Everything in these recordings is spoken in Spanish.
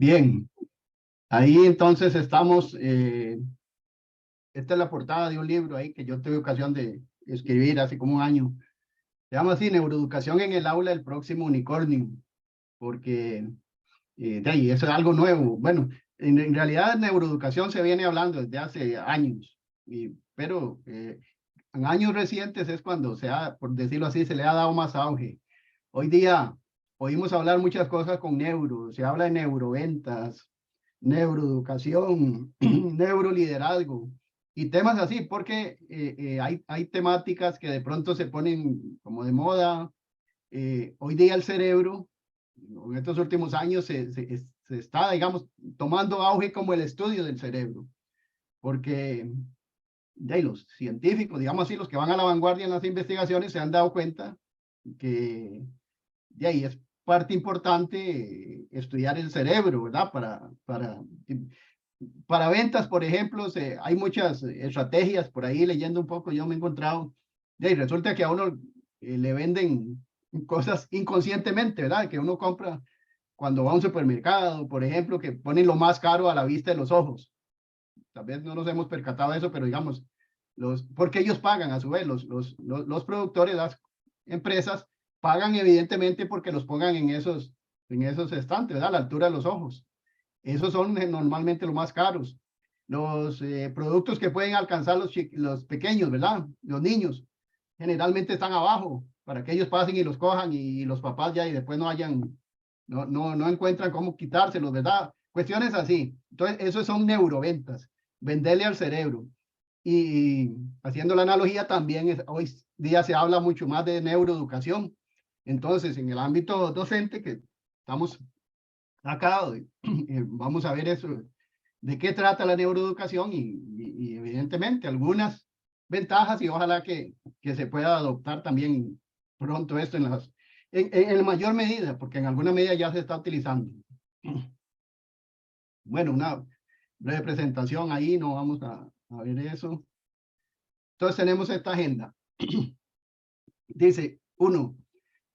Bien, ahí entonces estamos. Esta es la portada de un libro ahí que yo tuve ocasión de escribir hace como un año. Se llama así, Neuroeducación en el aula del próximo unicornio, porque de ahí, eso es algo nuevo. Bueno, en realidad neuroeducación se viene hablando desde hace años, pero en años recientes es cuando por decirlo así, se le ha dado más auge. Hoy día oímos hablar muchas cosas con neuro, se habla de neuroventas, neuroeducación, neuroliderazgo y temas así, porque hay temáticas que de pronto se ponen como de moda. Hoy día el cerebro, en estos últimos años, se está, digamos, tomando auge como el estudio del cerebro, porque de los científicos, digamos así, los que van a la vanguardia en las investigaciones, se han dado cuenta que de ahí es parte importante estudiar el cerebro, ¿verdad? Para ventas, por ejemplo, hay muchas estrategias por ahí leyendo un poco, yo me he encontrado, y resulta que a uno le venden cosas inconscientemente, ¿verdad? Que uno compra cuando va a un supermercado, por ejemplo, que ponen lo más caro a la vista de los ojos. Tal vez no nos hemos percatado de eso, pero digamos, porque ellos pagan a su vez, los productores, las empresas, pagan evidentemente porque los pongan en esos estantes, ¿verdad? A la altura de los ojos. Esos son normalmente los más caros. Los productos que pueden alcanzar los pequeños, ¿verdad? Los niños, generalmente están abajo para que ellos pasen y los cojan y los papás ya y después no encuentran cómo quitárselos, ¿verdad? Cuestiones así. Entonces, esos son neuroventas, venderle al cerebro. Y haciendo la analogía, también hoy día se habla mucho más de neuroeducación. Entonces, en el ámbito docente que estamos acá, vamos a ver eso, de qué trata la neuroeducación y evidentemente algunas ventajas y ojalá que se pueda adoptar también pronto esto en mayor medida, porque en alguna medida ya se está utilizando. Bueno, una breve presentación ahí, no vamos a ver eso. Entonces tenemos esta agenda. Dice, uno,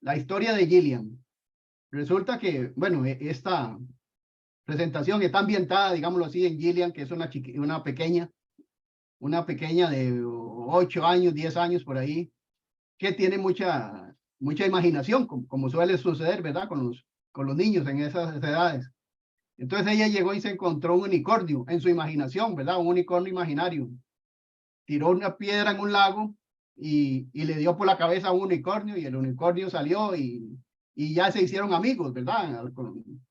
la historia de Gillian. Resulta que, bueno, esta presentación está ambientada, digámoslo así, en Gillian, que es una pequeña de 8 años, 10 años por ahí, que tiene mucha imaginación, como suele suceder, ¿verdad? Con los niños en esas edades. Entonces ella llegó y se encontró un unicornio en su imaginación, ¿verdad? Un unicornio imaginario. Tiró una piedra en un lago y le dio por la cabeza a un unicornio y el unicornio salió y ya se hicieron amigos, ¿verdad?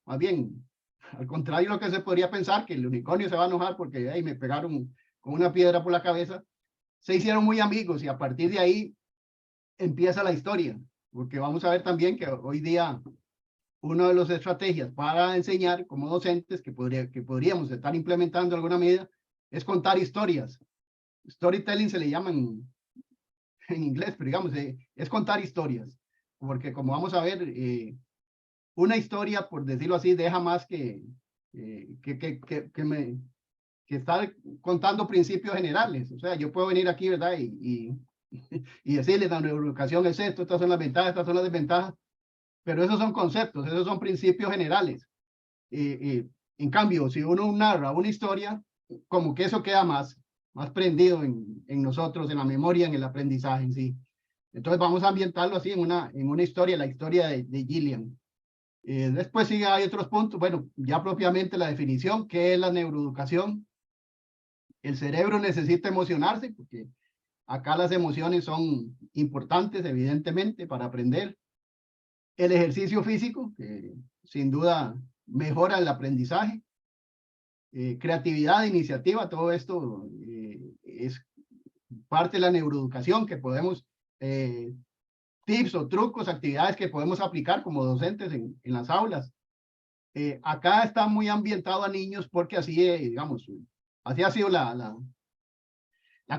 Más bien, al contrario de lo que se podría pensar, que el unicornio se va a enojar porque hey, me pegaron con una piedra por la cabeza, se hicieron muy amigos y a partir de ahí empieza la historia, porque vamos a ver también que hoy día una de las estrategias para enseñar como docentes que podríamos estar implementando de alguna medida es contar historias. Storytelling se le llama en inglés, pero digamos, es contar historias, porque como vamos a ver, una historia, por decirlo así, deja más que estar contando principios generales. O sea, yo puedo venir aquí, ¿verdad? Y decirles, la neuroeducación es esto, estas son las ventajas, estas son las desventajas, pero esos son conceptos, esos son principios generales. En cambio, si uno narra una historia, como que eso queda más prendido en nosotros, en la memoria, en el aprendizaje en sí. Entonces vamos a ambientarlo así en una historia, la historia de Gillian. Después sí hay otros puntos, bueno, ya propiamente la definición, ¿qué es la neuroeducación? El cerebro necesita emocionarse, porque acá las emociones son importantes, evidentemente, para aprender. El ejercicio físico, que sin duda mejora el aprendizaje. Creatividad, iniciativa, todo esto es parte de la neuroeducación que podemos, tips o trucos, actividades que podemos aplicar como docentes en las aulas. Acá está muy ambientado a niños porque así, digamos, así ha sido la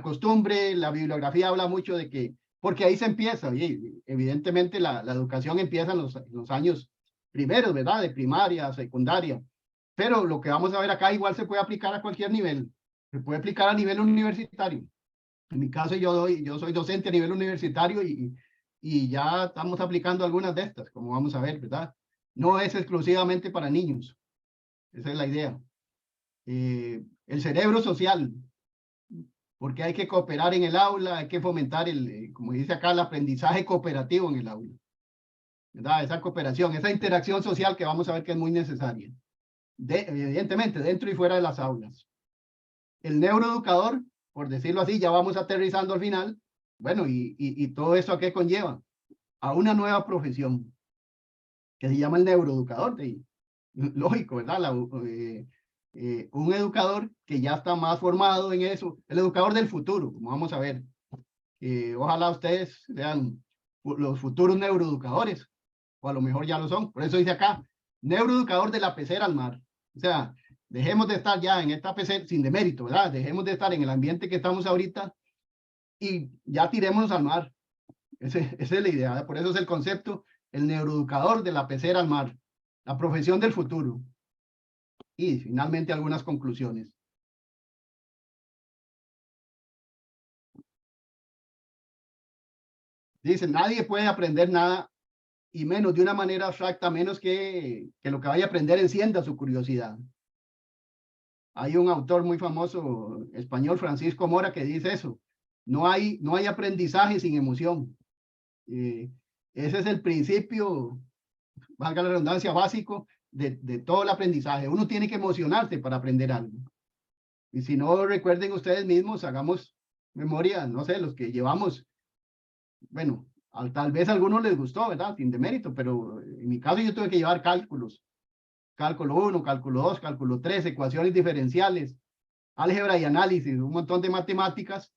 costumbre, la bibliografía habla mucho de que, porque ahí se empieza, y evidentemente la educación empieza en los años primeros, ¿verdad? De primaria, secundaria, pero lo que vamos a ver acá igual se puede aplicar a cualquier nivel, se puede aplicar a nivel universitario. En mi caso yo soy docente a nivel universitario y ya estamos aplicando algunas de estas, como vamos a ver, ¿verdad? No es exclusivamente para niños. Esa es la idea. El cerebro social, porque hay que cooperar en el aula, hay que fomentar como dice acá, el aprendizaje cooperativo en el aula, ¿verdad? Esa cooperación, esa interacción social que vamos a ver que es muy necesaria, evidentemente, dentro y fuera de las aulas. El neuroeducador, por decirlo así, ya vamos aterrizando al final. Bueno, y todo eso ¿a qué conlleva? A una nueva profesión que se llama el neuroeducador. Lógico, ¿verdad? Un educador que ya está más formado en eso, el educador del futuro, como vamos a ver. Ojalá ustedes sean los futuros neuroeducadores, o a lo mejor ya lo son. Por eso dice acá, neuroeducador de la pecera al mar. O sea, dejemos de estar ya en esta pecera, sin demérito, ¿verdad? Dejemos de estar en el ambiente que estamos ahorita y ya tirémonos al mar. Esa es la idea, ¿verdad? Por eso es el concepto, el neuroeducador de la pecera al mar, la profesión del futuro. Y finalmente algunas conclusiones. Dice, nadie puede aprender nada y menos de una manera abstracta, menos que lo que vaya a aprender encienda su curiosidad. Hay un autor muy famoso español, Francisco Mora, que dice eso. No hay aprendizaje sin emoción. Ese es el principio, valga la redundancia, básico de todo el aprendizaje. Uno tiene que emocionarse para aprender algo. Y si no, recuerden ustedes mismos, hagamos memoria, no sé, los que llevamos, bueno, tal vez a algunos les gustó, ¿verdad? Sin demérito, pero en mi caso yo tuve que llevar cálculos. Cálculo 1, cálculo 2, cálculo 3, ecuaciones diferenciales, álgebra y análisis, un montón de matemáticas,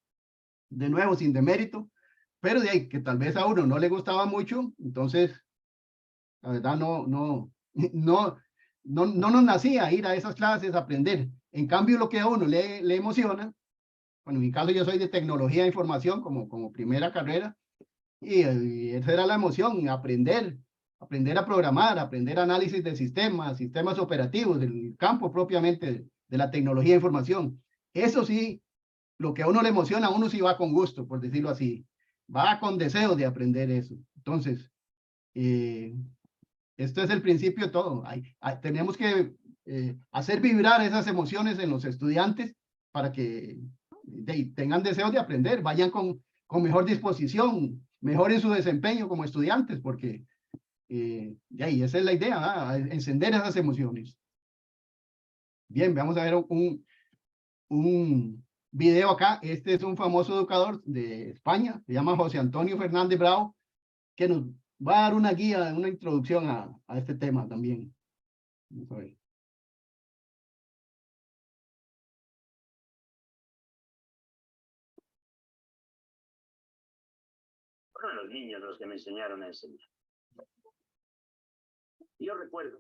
de nuevo, sin demérito, pero de ahí que tal vez a uno no le gustaba mucho, entonces, la verdad, no nos nacía ir a esas clases a aprender. En cambio, lo que a uno le emociona, bueno, en mi caso yo soy de tecnología de información como primera carrera, y esa era la emoción, aprender a programar, aprender análisis de sistemas operativos, del campo propiamente de la tecnología de información. Eso sí, lo que a uno le emociona, a uno sí va con gusto, por decirlo así, va con deseo de aprender eso. Entonces, esto es el principio de todo. Tenemos que hacer vibrar esas emociones en los estudiantes para que tengan deseo de aprender, vayan con mejor disposición, mejoren su desempeño como estudiantes, porque de ahí esa es la idea, ¿verdad? Encender esas emociones. Bien, vamos a ver un video acá. Este es un famoso educador de España, se llama José Antonio Fernández Bravo, que nos va a dar una guía, una introducción a este tema también. Vamos a ver. Fueron los niños los que me enseñaron a enseñar. Yo recuerdo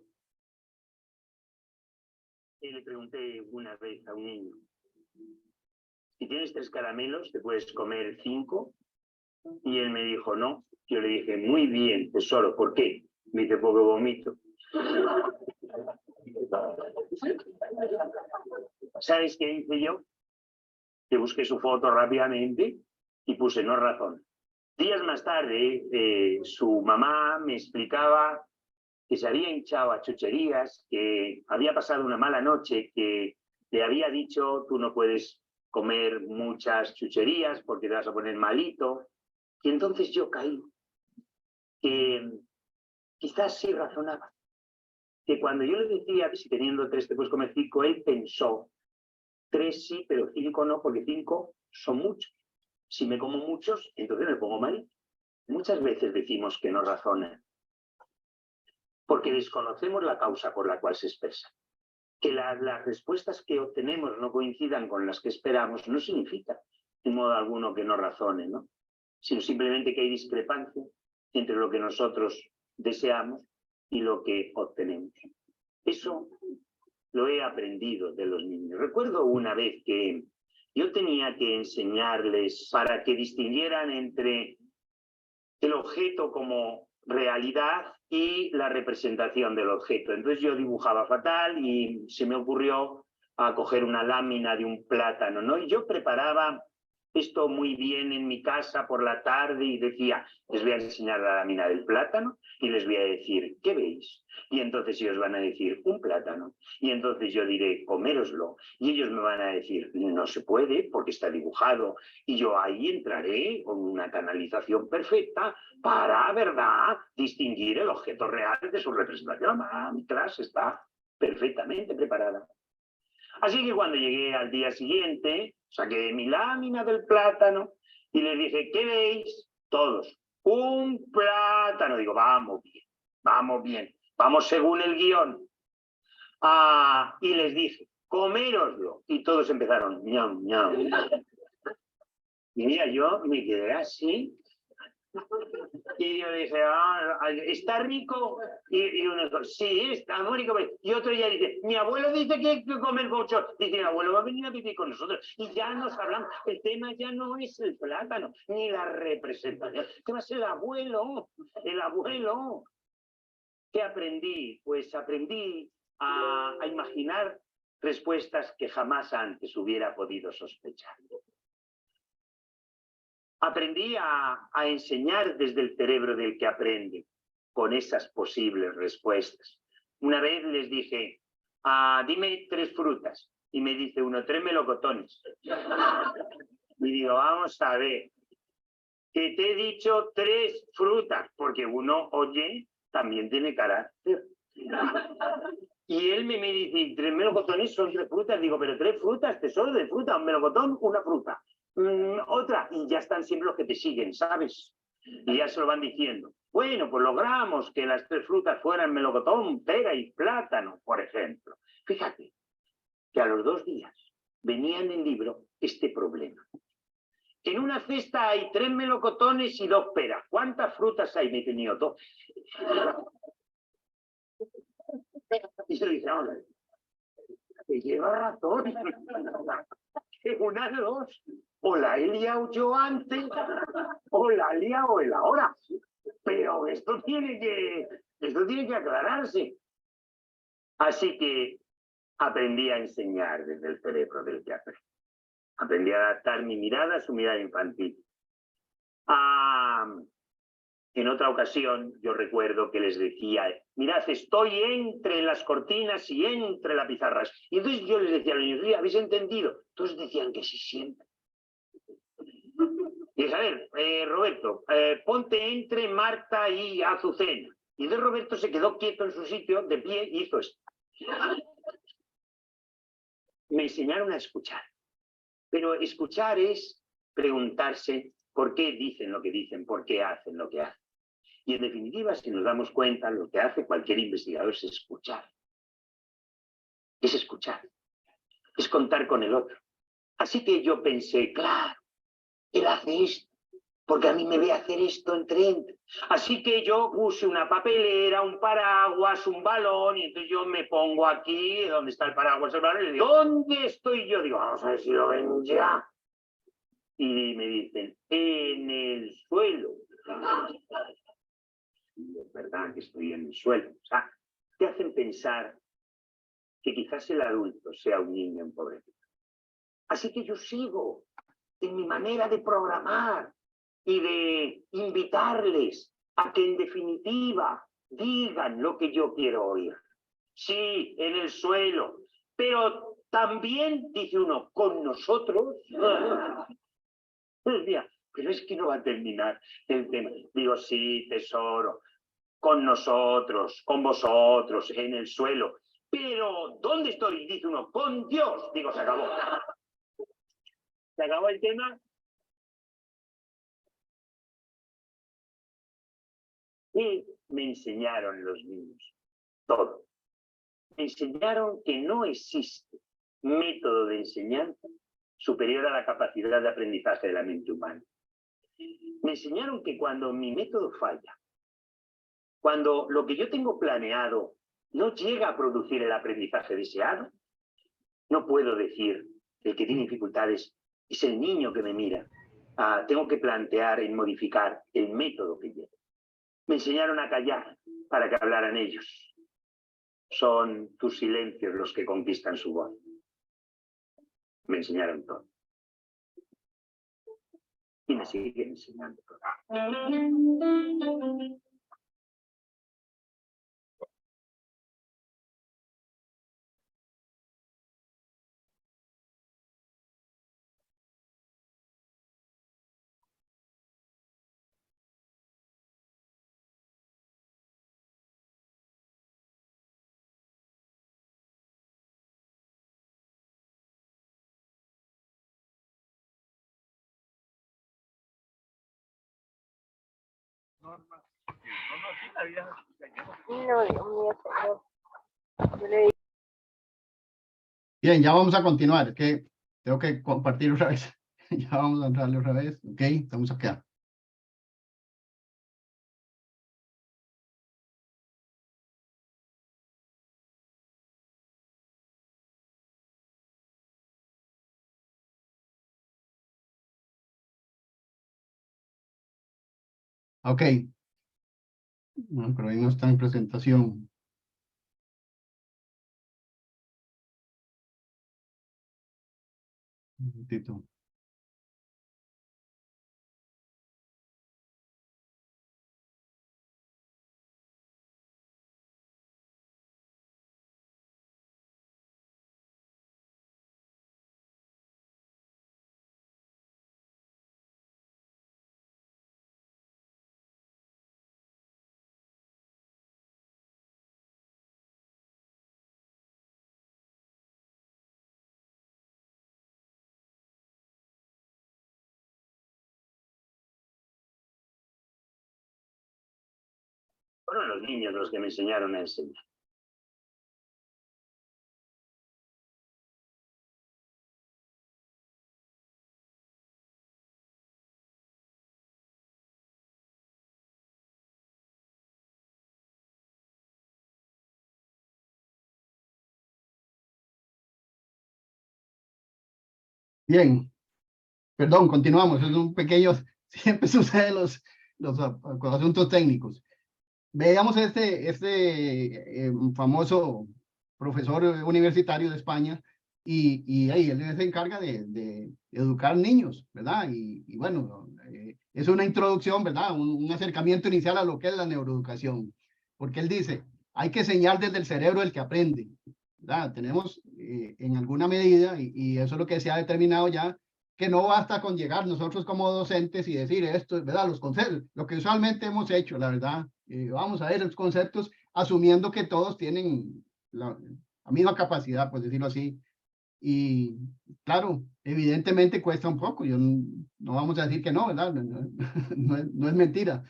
que le pregunté una vez a un niño, si tienes 3 caramelos, ¿te puedes comer 5? Y él me dijo, no. Yo le dije, muy bien, tesoro, ¿por qué? Me dice, porque vomito. ¿Sabes qué hice yo? Que busqué su foto rápidamente y puse, no razón. Días más tarde, su mamá me explicaba que se había hinchado a chucherías, que había pasado una mala noche, que le había dicho, tú no puedes comer muchas chucherías porque te vas a poner malito. Y entonces yo caí, que quizás sí razonaba, que cuando yo le decía que si teniendo 3 te puedes comer 5, él pensó, 3 sí, pero 5 no, porque 5 son muchos. Si me como muchos, entonces me pongo malito. Muchas veces decimos que no razonan, porque desconocemos la causa por la cual se expresa. Que las respuestas que obtenemos no coincidan con las que esperamos no significa, de modo alguno, que no razone, ¿no? Sino simplemente que hay discrepancia entre lo que nosotros deseamos y lo que obtenemos. Eso lo he aprendido de los niños. Recuerdo una vez que yo tenía que enseñarles para que distinguieran entre el objeto como realidad y la representación del objeto. Entonces yo dibujaba fatal y se me ocurrió a coger una lámina de un plátano, ¿no? Y yo preparaba esto muy bien en mi casa por la tarde y decía, les voy a enseñar la lámina del plátano y les voy a decir, ¿qué veis? Y entonces ellos van a decir, un plátano. Y entonces yo diré, coméroslo. Y ellos me van a decir, no se puede porque está dibujado. Y yo ahí entraré con una canalización perfecta para, ¿verdad?, distinguir el objeto real de su representación. Mi clase está perfectamente preparada. Así que cuando llegué al día siguiente, saqué mi lámina del plátano y les dije, ¿qué veis? Todos, un plátano. Digo, vamos bien, vamos según el guión. Y les dije, coméroslo. Y todos empezaron, ñam, ñam, ñam. Y mira, yo me quedé así. Y yo dije, ¿está rico? Y uno dijo, sí, está muy rico. Y otro ya dice, mi abuelo dice que hay que comer mucho. Dice, mi abuelo va a venir a vivir con nosotros. Y ya nos hablamos. El tema ya no es el plátano, ni la representación. El tema es el abuelo. El abuelo. ¿Qué aprendí? Pues aprendí a imaginar respuestas que jamás antes hubiera podido sospechar. Aprendí a enseñar desde el cerebro del que aprende, con esas posibles respuestas. Una vez les dije, dime 3 frutas. Y me dice uno, 3 melocotones. Y digo, vamos a ver, que te he dicho 3 frutas, porque uno oye, también tiene carácter. Y él me dice, 3 melocotones son 3 frutas. Digo, pero 3 frutas, tesoro de fruta, un melocotón, una fruta. Otra, y ya están siempre los que te siguen, ¿sabes? Y ya se lo van diciendo. Bueno, pues logramos que las 3 frutas fueran melocotón, pera y plátano, por ejemplo. Fíjate que a los 2 días venía en el libro este problema. En una cesta hay 3 melocotones y 2 peras. ¿Cuántas frutas hay? Me he tenido 2. Y yo dije, ahora, que lleva razón. Que una de 2. O la he liado yo antes, o la he liado él ahora. Pero esto tiene que aclararse. Así que aprendí a enseñar desde el cerebro del que aprendí. Aprendí a adaptar mi mirada a su mirada infantil. En otra ocasión, yo recuerdo que les decía, mirad, estoy entre las cortinas y entre la pizarra. Y entonces yo les decía a los niños, ¿habéis entendido? Entonces decían que sí siempre. Y a ver, Roberto, ponte entre Marta y Azucena. Y entonces Roberto se quedó quieto en su sitio, de pie, y hizo esto. Me enseñaron a escuchar. Pero escuchar es preguntarse por qué dicen lo que dicen, por qué hacen lo que hacen. Y en definitiva, si nos damos cuenta, lo que hace cualquier investigador es escuchar. Es escuchar. Es contar con el otro. Así que yo pensé, claro, él hace esto, porque a mí me ve hacer esto entre. Así que yo puse una papelera, un paraguas, un balón, y entonces yo me pongo aquí, donde está el paraguas, el balón, y le digo, ¿dónde estoy yo? Digo, vamos a ver si lo ven ya. Y me dicen, en el suelo. Y es verdad que estoy en el suelo. O sea, te hacen pensar que quizás el adulto sea un niño empobrecido. Así que yo sigo en mi manera de programar y de invitarles a que en definitiva digan lo que yo quiero oír. Sí, en el suelo, pero también, dice uno, con nosotros. Pero es que no va a terminar el tema. Digo, sí, tesoro, con nosotros, con vosotros, en el suelo. Pero, ¿dónde estoy? Dice uno, con Dios. Digo, se acabó. ¿Se acabó el tema? Y me enseñaron los niños todo. Me enseñaron que no existe método de enseñanza superior a la capacidad de aprendizaje de la mente humana. Me enseñaron que cuando mi método falla, cuando lo que yo tengo planeado no llega a producir el aprendizaje deseado, no puedo decir el que tiene dificultades es el niño que me mira. Tengo que plantear y modificar el método que llevo. Me enseñaron a callar para que hablaran ellos. Son tus silencios los que conquistan su voz. Me enseñaron todo. y me siguen enseñando. No, Dios mío, señor. Yo le digo. Bien, ya vamos a continuar, que tengo que compartir otra vez. Ya vamos a entrarle otra vez, ok, estamos acá. Ok, no, pero ahí no está en presentación. Un momentito. Fueron los niños los que me enseñaron a enseñar. Bien, perdón, continuamos. Es un pequeño, siempre sucede los asuntos técnicos. Veamos este famoso profesor universitario de España y ahí él se encarga de educar niños, ¿verdad? Y bueno, es una introducción, ¿verdad? Un acercamiento inicial a lo que es la neuroeducación, porque él dice, hay que enseñar desde el cerebro el que aprende, ¿verdad? Tenemos en alguna medida, y eso es lo que se ha determinado ya, que no basta con llegar nosotros como docentes y decir esto, ¿verdad? Los conceptos, lo que usualmente hemos hecho, la verdad, vamos a ver los conceptos asumiendo que todos tienen la misma capacidad, por decirlo así. Y claro, evidentemente cuesta un poco, no vamos a decir que no, ¿verdad? No es mentira.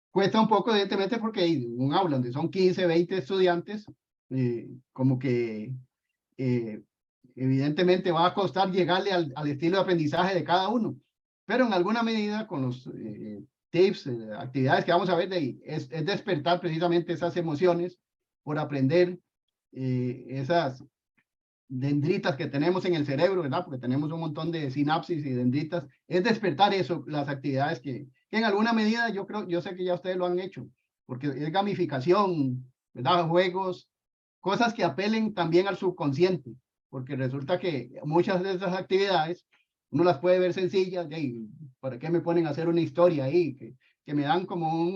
Cuesta un poco, evidentemente, porque hay un aula donde son 15, 20 estudiantes, como que eh, evidentemente va a costar llegarle al estilo de aprendizaje de cada uno, pero en alguna medida con los tips, actividades que vamos a ver de ahí, es despertar precisamente esas emociones por aprender esas dendritas que tenemos en el cerebro, ¿verdad? Porque tenemos un montón de sinapsis y dendritas, es despertar eso, las actividades que en alguna medida yo creo, yo sé que ya ustedes lo han hecho, porque es gamificación, ¿verdad? Juegos, cosas que apelen también al subconsciente, porque resulta que muchas de esas actividades uno las puede ver sencillas, y ¿para qué me ponen a hacer una historia ahí? Que me dan como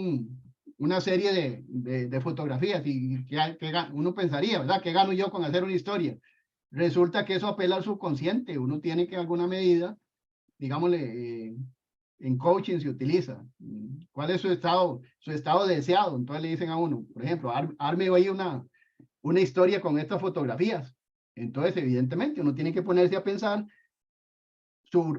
una serie de fotografías y que uno pensaría, ¿verdad? ¿Qué gano yo con hacer una historia? Resulta que eso apela al subconsciente. Uno tiene que en alguna medida, digámosle, en coaching se utiliza. ¿Cuál es su estado deseado? Entonces le dicen a uno, por ejemplo, arme hoy una historia con estas fotografías. Entonces, evidentemente, uno tiene que ponerse a pensar,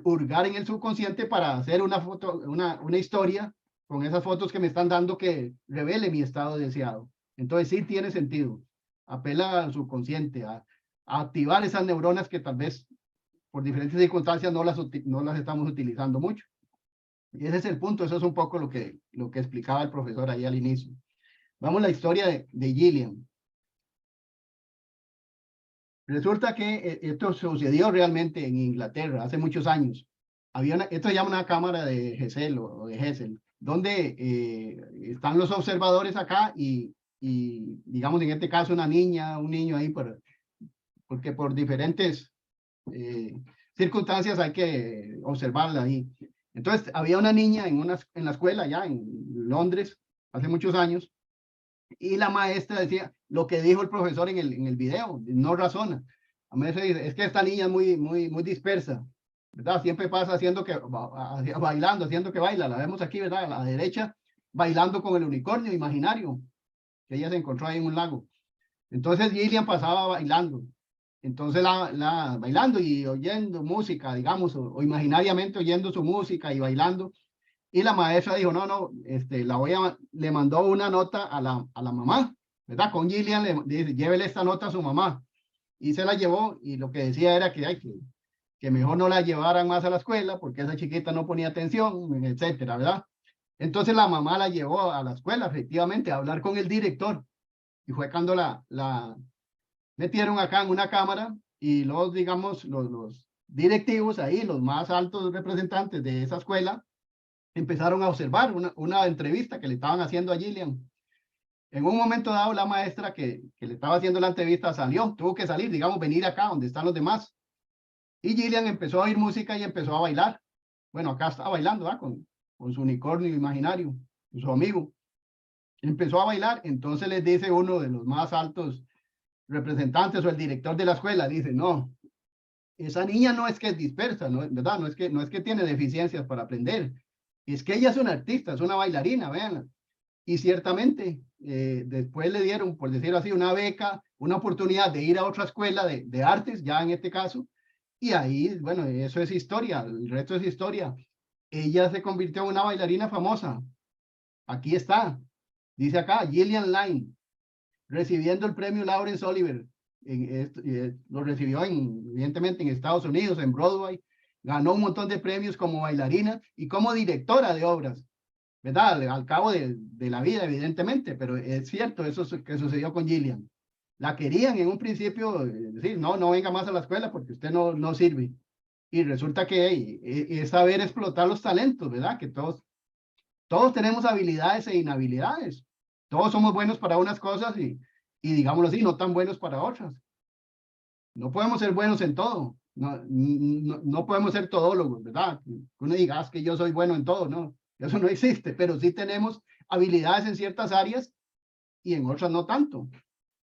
hurgar en el subconsciente para hacer una historia con esas fotos que me están dando que revele mi estado deseado. Entonces, sí tiene sentido. Apela al subconsciente, a activar esas neuronas que tal vez por diferentes circunstancias no las estamos utilizando mucho. Y ese es el punto, eso es un poco lo que explicaba el profesor ahí al inicio. Vamos a la historia de Gillian. Resulta que esto sucedió realmente en Inglaterra hace muchos años. Esto se llama una cámara de Gesell o de Hessel, donde están los observadores acá y digamos en este caso una niña, un niño ahí, porque por diferentes circunstancias hay que observarla ahí. Entonces, había una niña en la escuela ya en Londres, hace muchos años, y la maestra decía lo que dijo el profesor en el video, no razona. A veces dice, es que esta niña es muy dispersa, ¿verdad? Siempre pasa bailando, haciendo que baila. La vemos aquí, ¿verdad? A la derecha, bailando con el unicornio imaginario que ella se encontró ahí en un lago. Entonces Gillian pasaba bailando. Entonces bailando y oyendo música, digamos, o imaginariamente oyendo su música y bailando. Y la maestra dijo, no, no, le mandó una nota a la mamá, ¿verdad? Con Gillian le dice, llévele esta nota a su mamá. Y se la llevó y lo que decía era que mejor no la llevaran más a la escuela porque esa chiquita no ponía atención, etcétera, ¿verdad? Entonces la mamá la llevó a la escuela, efectivamente, a hablar con el director. Y fue cuando la metieron acá en una cámara y digamos, los directivos ahí, los más altos representantes de esa escuela, empezaron a observar una entrevista que le estaban haciendo a Gillian. En un momento dado, la maestra que le estaba haciendo la entrevista salió, tuvo que salir, digamos, venir acá donde están los demás. Y Gillian empezó a oír música y empezó a bailar. Bueno, acá estaba bailando, ¿verdad? Con su unicornio imaginario, con su amigo. Empezó a bailar, entonces les dice uno de los más altos representantes o el director de la escuela, dice, no, esa niña no es que es dispersa, ¿no? ¿Verdad? No es que tiene deficiencias para aprender, es que ella es una artista, es una bailarina, vean. Y ciertamente, después le dieron, por decirlo así, una beca, una oportunidad de ir a otra escuela de artes, ya en este caso, y ahí, bueno, eso es historia, el resto es historia. Ella se convirtió en una bailarina famosa. Aquí está, dice acá, Gillian Line, recibiendo el premio Laurence Olivier. Lo recibió evidentemente en Estados Unidos, en Broadway. Ganó un montón de premios como bailarina y como directora de obras, ¿verdad? Al cabo de la vida, evidentemente, pero es cierto eso que sucedió con Gillian. La querían en un principio, decir, no, no venga más a la escuela porque usted no sirve. Y resulta que es saber explotar los talentos, ¿verdad? Que todos tenemos habilidades e inhabilidades. Todos somos buenos para unas cosas y digámoslo así, no tan buenos para otras. No podemos ser buenos en todo. No podemos ser todólogos, ¿verdad? Que uno diga, que yo soy bueno en todo, no. Eso no existe, pero sí tenemos habilidades en ciertas áreas y en otras no tanto.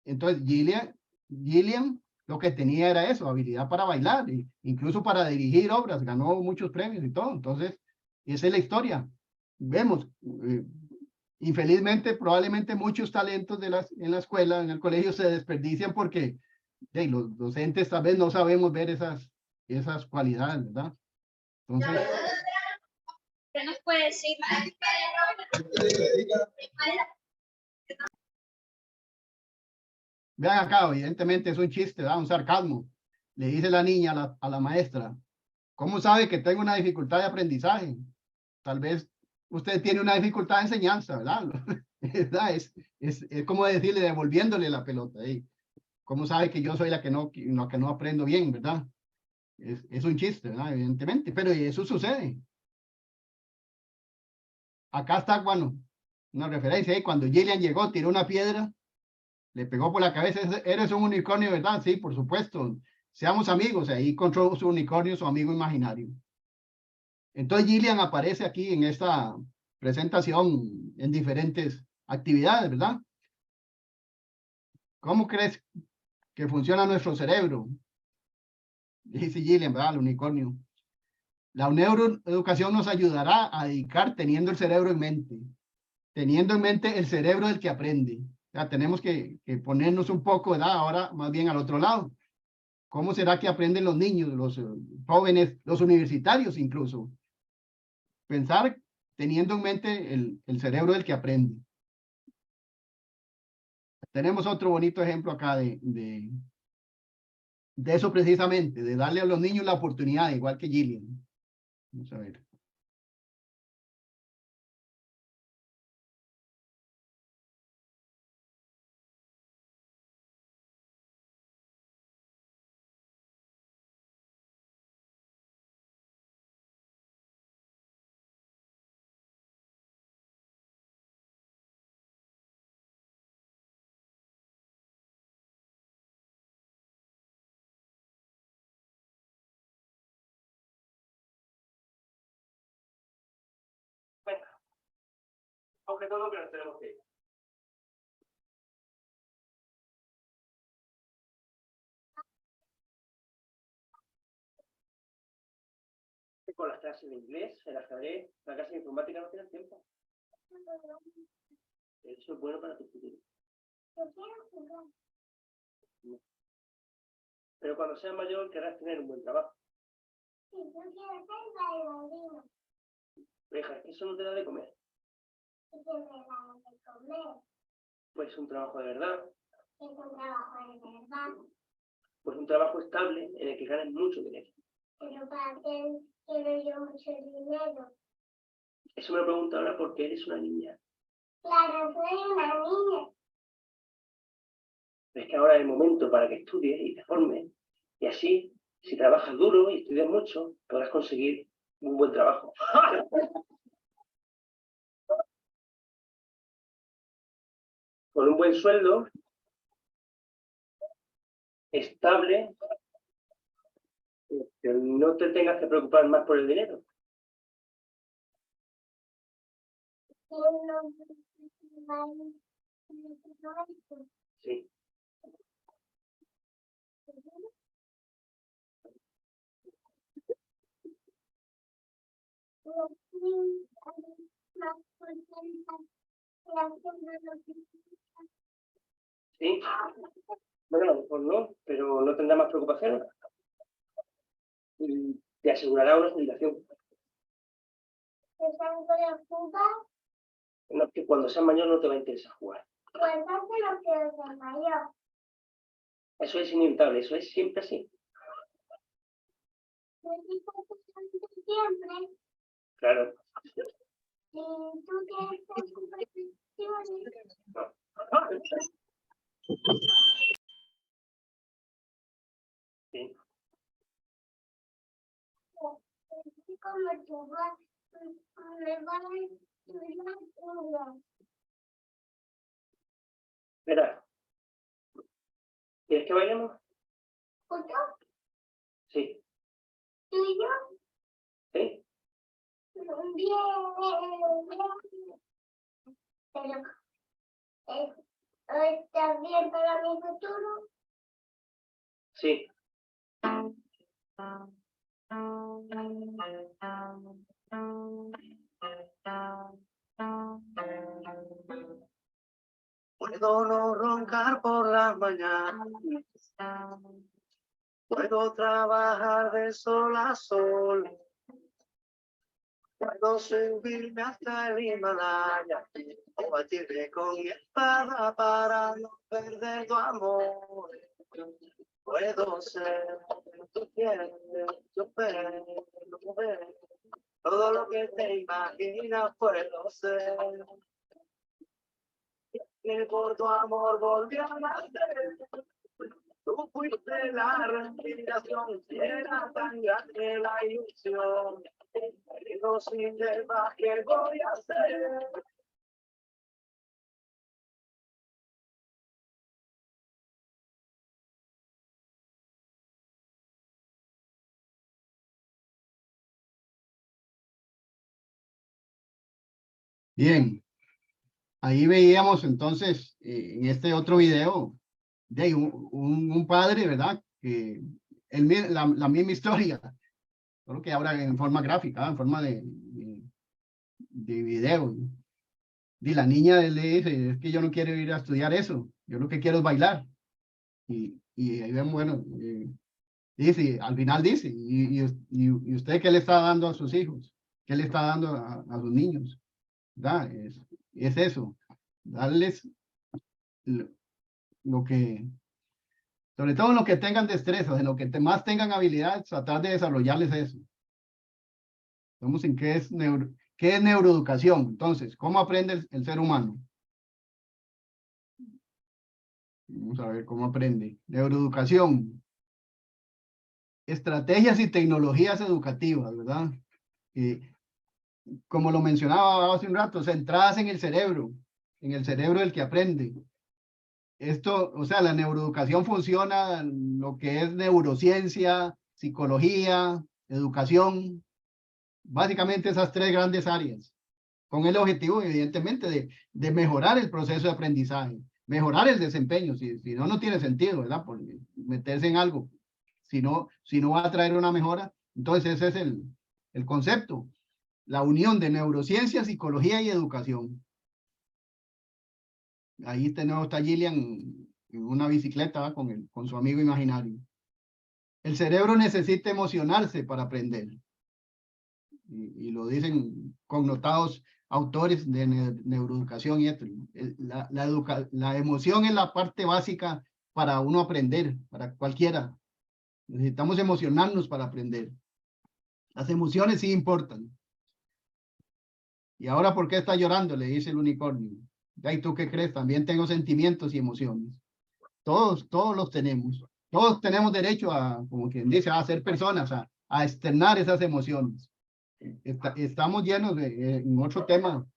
Entonces, Gillian lo que tenía era eso, habilidad para bailar, incluso para dirigir obras, ganó muchos premios y todo. Entonces, esa es la historia. Vemos, infelizmente, probablemente muchos talentos en la escuela, en el colegio, se desperdician porque los docentes tal vez no sabemos ver esas cualidades, ¿verdad? Entonces, ¿Qué nos puede decir? vean acá, evidentemente es un chiste, ¿verdad? Un sarcasmo. Le dice la niña a la maestra, ¿cómo sabe que tengo una dificultad de aprendizaje? Tal vez usted tiene una dificultad de enseñanza, ¿verdad? ¿Verdad? Es como decirle, devolviéndole la pelota. ¿Eh? ¿Cómo sabe que yo soy la que no aprendo bien, verdad? Es un chiste, ¿verdad? Evidentemente, pero eso sucede. Acá está, bueno, una referencia ahí, cuando Gillian llegó, tiró una piedra, le pegó por la cabeza, eres un unicornio, ¿verdad? Sí, por supuesto, seamos amigos, ahí encontró su unicornio, su amigo imaginario. Entonces Gillian aparece aquí en esta presentación en diferentes actividades, ¿verdad? ¿Cómo crees que funciona nuestro cerebro? Dice Gillian, ¿verdad? El unicornio. La neuroeducación nos ayudará a dedicar teniendo el cerebro en mente, teniendo en mente el cerebro del que aprende. O sea, tenemos que ponernos un poco, ¿verdad? Ahora más bien al otro lado. ¿Cómo será que aprenden los niños, los jóvenes, los universitarios incluso? Pensar teniendo en mente el cerebro del que aprende. Tenemos otro bonito ejemplo acá de eso precisamente, de darle a los niños la oportunidad, igual que Gillian. Vamos a ver. Aunque todo que nos tenemos que ir. Con las clases de inglés, el ajedrez, la clase de informática no tienes tiempo. Eso es bueno para tu futuro. Pero cuando seas mayor querrás tener un buen trabajo. Sí, yo quiero ser bailarina. Deja, eso no te da de comer. Y que me da de comer. Pues un trabajo de verdad. Es un trabajo de verdad. Pues un trabajo estable en el que ganes mucho dinero. Pero para qué quiero yo mucho dinero. Eso me lo pregunto ahora porque eres una niña. Claro, soy una niña. Pero es que ahora es el momento para que estudies y te formes. Y así, si trabajas duro y estudias mucho, podrás conseguir un buen trabajo. Con un buen sueldo, estable, que no te tengas que preocupar más por el dinero. Sí. Sí. Bueno, a lo mejor no, pero no tendrá más preocupaciones. Y te asegurará una jubilación. No, que cuando seas mayor no te va a interesar jugar. Pues entonces no quiero ser mayor. Eso es inevitable, eso es siempre así. Siempre. Claro. Y tú tienes preocupaciones. No. Sí. Como tú vas, me vas a estudiar. Verá. ¿Quieres que bailemos? ¿Juntos? Sí. ¿Tú y yo? ¿Sí? Bien. Pero, ¿estás bien para mi futuro? Sí. Puedo no roncar por las mañanas. Puedo trabajar de sol a sol. Puedo subirme hasta el Himalaya o batirme con mi espada para no perder tu amor. Puedo ser tu piel, tu pelo, todo lo que te imaginas puedo ser. Y por tu amor volví a nacer. Tú fuiste la respiración, era tan grande la ilusión. Pero sin demás, ¿qué voy a hacer? Bien, ahí veíamos entonces en este otro video de un padre, ¿verdad? Que la misma historia, solo que ahora en forma gráfica, en forma de video. Y la niña le dice, es que yo no quiero ir a estudiar eso, yo lo que quiero es bailar. Y ahí ven, bueno, dice, al final dice, y usted qué le está dando a sus hijos? ¿Qué le está dando a sus niños? ¿Verdad? Es eso, darles lo que, sobre todo en lo que tengan destrezas, en lo que más tengan habilidades, tratar de desarrollarles eso. Vamos en qué es neuroeducación. Entonces, ¿cómo aprende el ser humano? Vamos a ver cómo aprende. Neuroeducación. Estrategias y tecnologías educativas, ¿verdad? Como lo mencionaba hace un rato, centradas en el cerebro del que aprende. Esto, o sea, la neuroeducación funciona en lo que es neurociencia, psicología, educación, básicamente esas tres grandes áreas. con el objetivo, evidentemente, de mejorar el proceso de aprendizaje, mejorar el desempeño. Si no, no tiene sentido, ¿verdad? Por meterse en algo. Si no va a traer una mejora. Entonces, ese es el concepto. La unión de neurociencia, psicología y educación. Ahí tenemos a Gillian en una bicicleta, ¿va? Con su amigo imaginario. El cerebro necesita emocionarse para aprender. Y lo dicen connotados autores de neuroeducación y esto. La emoción es la parte básica para uno aprender, para cualquiera. Necesitamos emocionarnos para aprender. Las emociones sí importan. ¿Y ahora por qué está llorando?, le dice el unicornio. ¿Y tú qué crees? También tengo sentimientos y emociones. Todos los tenemos. Todos tenemos derecho a, como quien dice, a ser personas, a externar esas emociones. Estamos llenos de, en otro tema,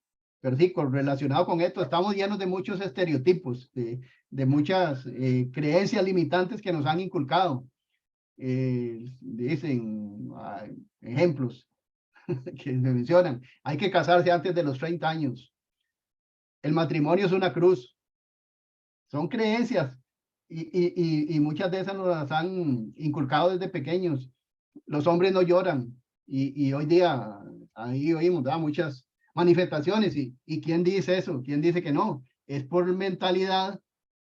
pero sí, relacionado con esto, estamos llenos de muchos estereotipos, de muchas creencias limitantes que nos han inculcado. Dicen, ejemplos que me mencionan, hay que casarse antes de los 30 años. El matrimonio es una cruz. Son creencias y muchas de esas nos las han inculcado desde pequeños. Los hombres no lloran y hoy día ahí oímos, ¿verdad?, muchas manifestaciones y ¿quién dice eso? ¿Quién dice que no? Es por mentalidad,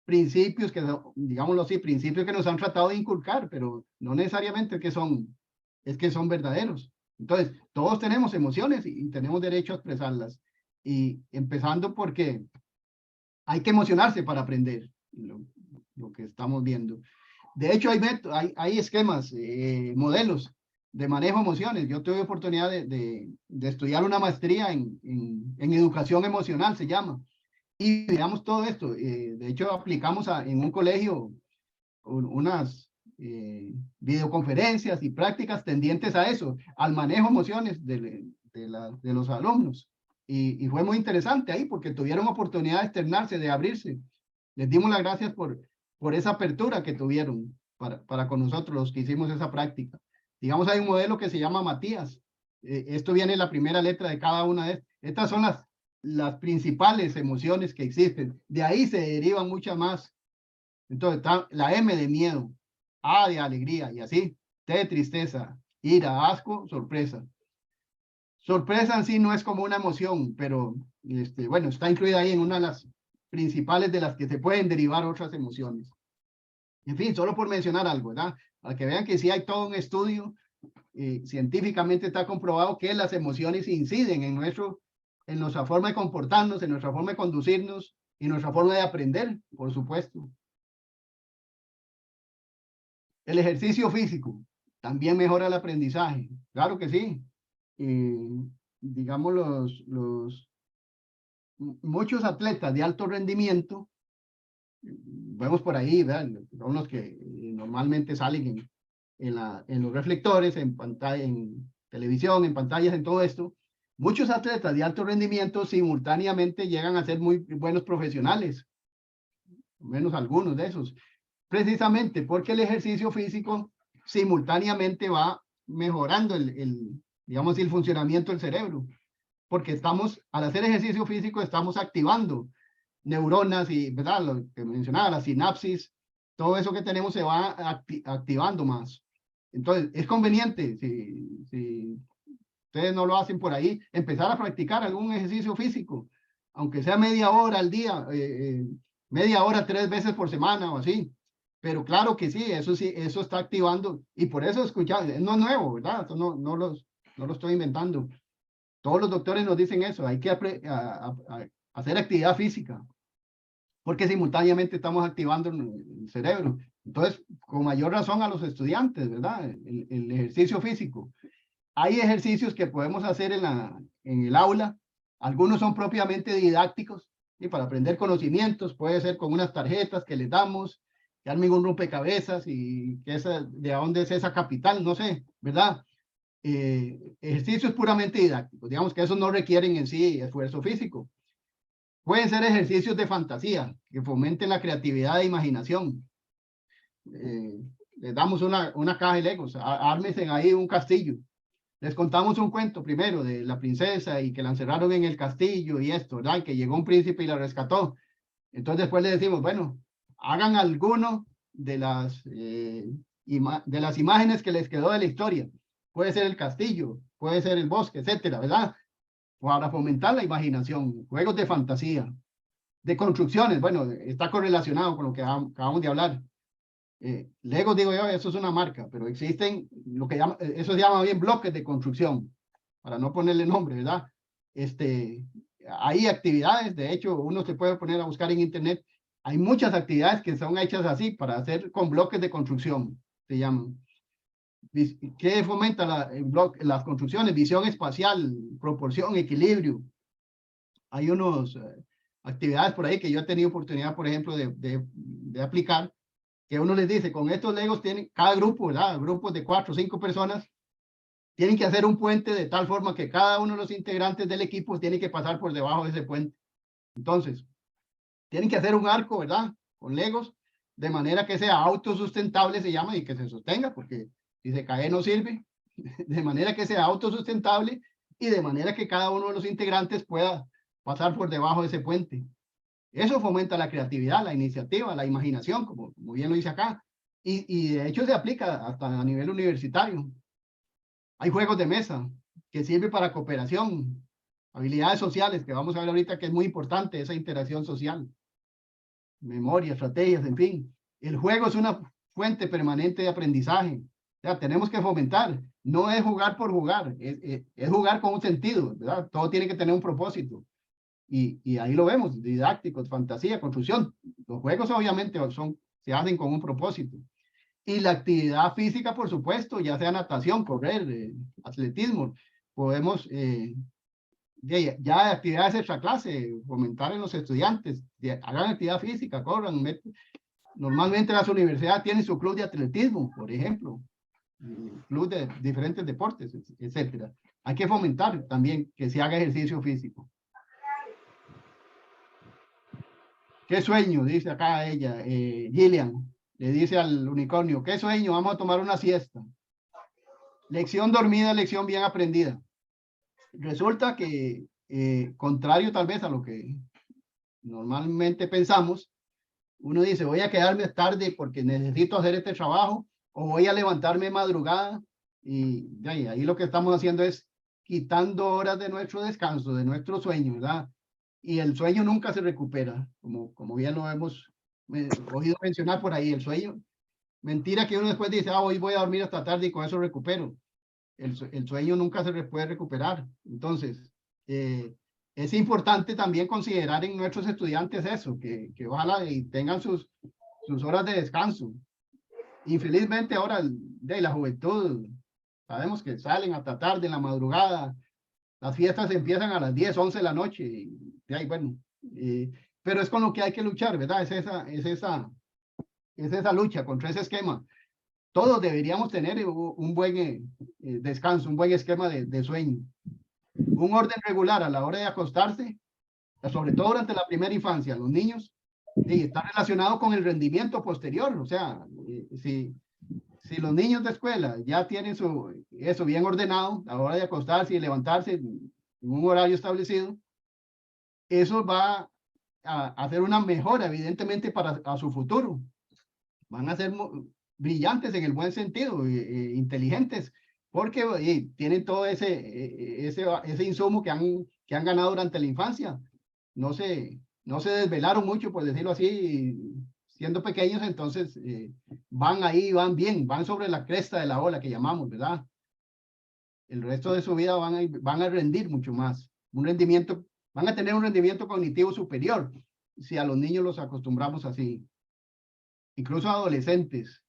principios que, digámoslo así, principios que nos han tratado de inculcar, pero no necesariamente es que son verdaderos. Entonces, todos tenemos emociones y tenemos derecho a expresarlas. Y empezando porque hay que emocionarse para aprender lo que estamos viendo. De hecho, hay esquemas, modelos de manejo de emociones. Yo tuve oportunidad de estudiar una maestría en educación emocional, se llama. Y digamos todo esto. De hecho, aplicamos en un colegio unas videoconferencias y prácticas tendientes a eso, al manejo de emociones de los alumnos. Y fue muy interesante ahí porque tuvieron oportunidad de externarse, de abrirse. Les dimos las gracias por esa apertura que tuvieron para con nosotros los que hicimos esa práctica. Digamos, hay un modelo que se llama Matías. Esto viene en la primera letra de cada una de estas. Estas son las principales emociones que existen. De ahí se derivan muchas más. Entonces está la M de miedo, A de alegría y así. T de tristeza, ira, asco, sorpresa. Sorpresa en sí no es como una emoción, pero bueno, está incluida ahí en una de las principales de las que se pueden derivar otras emociones. En fin, solo por mencionar algo, ¿verdad? Para que vean que sí hay todo un estudio, científicamente está comprobado que las emociones inciden en nuestra forma de comportarnos, en nuestra forma de conducirnos y nuestra forma de aprender, por supuesto. El ejercicio físico también mejora el aprendizaje, claro que sí. Digamos, muchos atletas de alto rendimiento, vemos por ahí, ¿verdad?, son los que normalmente salen en los reflectores, en pantalla, en televisión, en pantallas, en todo esto. Muchos atletas de alto rendimiento simultáneamente llegan a ser muy buenos profesionales, al menos algunos de esos, precisamente porque el ejercicio físico simultáneamente va mejorando digamos, el funcionamiento del cerebro, porque al hacer ejercicio físico estamos activando neuronas y, ¿verdad?, lo que mencionaba, la sinapsis, todo eso que tenemos se va activando más. Entonces, es conveniente, si ustedes no lo hacen por ahí, empezar a practicar algún ejercicio físico, aunque sea media hora al día, media hora 3 veces por semana o así. Pero claro que sí, eso está activando. Y por eso escuchar, no es nuevo, ¿verdad? Esto no lo estoy inventando. Todos los doctores nos dicen eso, hay que hacer actividad física, porque simultáneamente estamos activando el cerebro. Entonces, con mayor razón a los estudiantes, ¿verdad? El ejercicio físico. Hay ejercicios que podemos hacer en el aula. Algunos son propiamente didácticos, y para aprender conocimientos, puede ser con unas tarjetas que les damos, que armen un rompecabezas y de dónde es esa capital, no sé, ¿verdad? Ejercicios puramente didácticos, digamos que esos no requieren en sí esfuerzo físico. Pueden ser ejercicios de fantasía, que fomenten la creatividad e imaginación. Les damos una caja de Legos, ármense ahí un castillo. les contamos un cuento primero de la princesa y que la encerraron en el castillo y esto, ¿verdad? Y que llegó un príncipe y la rescató. Entonces después le decimos, bueno, hagan alguno de las imágenes que les quedó de la historia. Puede ser el castillo, puede ser el bosque, etcétera, ¿verdad? Para fomentar la imaginación, juegos de fantasía, de construcciones. Bueno, está correlacionado con lo que acabamos de hablar. Lego, digo yo, eso es una marca, pero existen lo que llama, eso se llama bien bloques de construcción, para no ponerle nombre, ¿verdad? Hay actividades, de hecho, uno se puede poner a buscar en internet, hay muchas actividades que son hechas así, para hacer con bloques de construcción, se llaman. ¿Qué fomenta las construcciones? Visión espacial, proporción, equilibrio. Hay unas actividades por ahí que yo he tenido oportunidad, por ejemplo, de aplicar, que uno les dice, con estos Legos tienen, cada grupo, ¿verdad? Grupos de 4 o 5 personas, tienen que hacer un puente de tal forma que cada uno de los integrantes del equipo tiene que pasar por debajo de ese puente. Entonces, tienen que hacer un arco, ¿verdad? Con Legos, de manera que sea autosustentable, se llama, y que se sostenga, porque si se cae no sirve. De manera que sea autosustentable y de manera que cada uno de los integrantes pueda pasar por debajo de ese puente. Eso fomenta la creatividad, la iniciativa, la imaginación, como bien lo dice acá. Y de hecho se aplica hasta a nivel universitario. Hay juegos de mesa que sirven para cooperación, habilidades sociales, que vamos a ver ahorita que es muy importante esa interacción social. Memoria, estrategias, en fin. El juego es una fuente permanente de aprendizaje. O sea, tenemos que fomentar. No es jugar por jugar, es jugar con un sentido, ¿verdad? Todo tiene que tener un propósito. Y ahí lo vemos, didácticos, fantasía, construcción. Los juegos obviamente se hacen con un propósito. Y la actividad física, por supuesto, ya sea natación, correr, atletismo. Podemos, ya actividades extra clase, fomentar en los estudiantes, hagan actividad física, corran. Normalmente las universidades tienen su club de atletismo, por ejemplo, club de diferentes deportes, etcétera. Hay que fomentar también que se haga ejercicio físico. ¿Qué sueño? Dice acá ella, Gillian, le dice al unicornio, ¿qué sueño? Vamos a tomar una siesta. Lección dormida, lección bien aprendida. Resulta que, contrario tal vez a lo que normalmente pensamos, uno dice, voy a quedarme tarde porque necesito hacer este trabajo, o voy a levantarme madrugada, y ahí lo que estamos haciendo es quitando horas de nuestro descanso, de nuestro sueño, ¿verdad? Y el sueño nunca se recupera, como bien lo hemos oído mencionar por ahí, el sueño, mentira que uno después dice, hoy voy a dormir hasta tarde y con eso recupero. El sueño nunca se puede recuperar. Entonces, es importante también considerar en nuestros estudiantes eso, que ojalá y tengan sus horas de descanso. Infelizmente ahora de la juventud, sabemos que salen hasta tarde en la madrugada, las fiestas empiezan a las 10, 11 de la noche, y ahí, bueno, pero es con lo que hay que luchar, ¿verdad? Es esa lucha contra ese esquema. Todos deberíamos tener un buen descanso, un buen esquema de sueño. Un orden regular a la hora de acostarse, sobre todo durante la primera infancia, los niños, está relacionado con el rendimiento posterior. O sea, si los niños de escuela ya tienen eso bien ordenado, a la hora de acostarse y levantarse en un horario establecido, eso va a hacer una mejora, evidentemente, para su futuro. Van a ser brillantes en el buen sentido, inteligentes, porque tienen todo ese insumo que han ganado durante la infancia. No se desvelaron mucho, por decirlo así, siendo pequeños, entonces van ahí, van bien, van sobre la cresta de la ola que llamamos, ¿verdad? El resto de su vida van a rendir mucho más. Van a tener un rendimiento cognitivo superior si a los niños los acostumbramos así. Incluso adolescentes.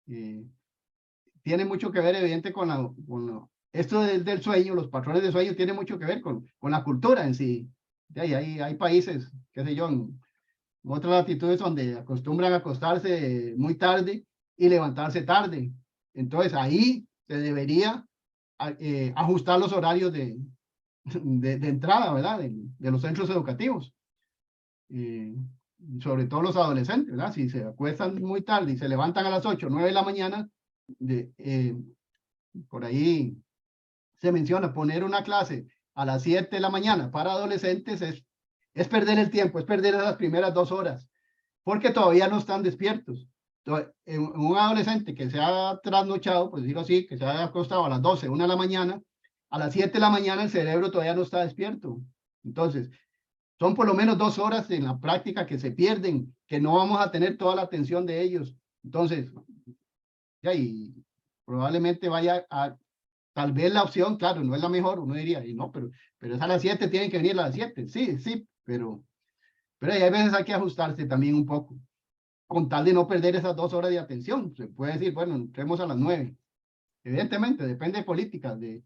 Tiene mucho que ver, evidente, esto del sueño, los patrones de sueño, tiene mucho que ver con la cultura en sí. Hay países, qué sé yo, en otras latitudes donde acostumbran a acostarse muy tarde y levantarse tarde. Entonces ahí se debería ajustar los horarios de entrada, ¿verdad? De los centros educativos. Sobre todo los adolescentes, ¿verdad? Si se acuestan muy tarde y se levantan a las 8, 9 de la mañana, por ahí se menciona poner una clase a las 7 de la mañana para adolescentes es perder el tiempo, es perder las primeras 2 horas, porque todavía no están despiertos. Entonces, un adolescente que se ha trasnochado, por decirlo así, que se ha acostado a las 12, 1 de la mañana, a las 7 de la mañana el cerebro todavía no está despierto. Entonces, son por lo menos 2 horas en la práctica que se pierden, que no vamos a tener toda la atención de ellos. Entonces, ya, y probablemente vaya a, tal vez la opción, claro, no es la mejor, uno diría, y no, pero es a las 7, tienen que venir a las 7. Sí, sí, pero hay veces hay que ajustarse también un poco, con tal de no perder esas 2 horas de atención. Se puede decir, bueno, entremos a las 9. Evidentemente, depende de políticas, de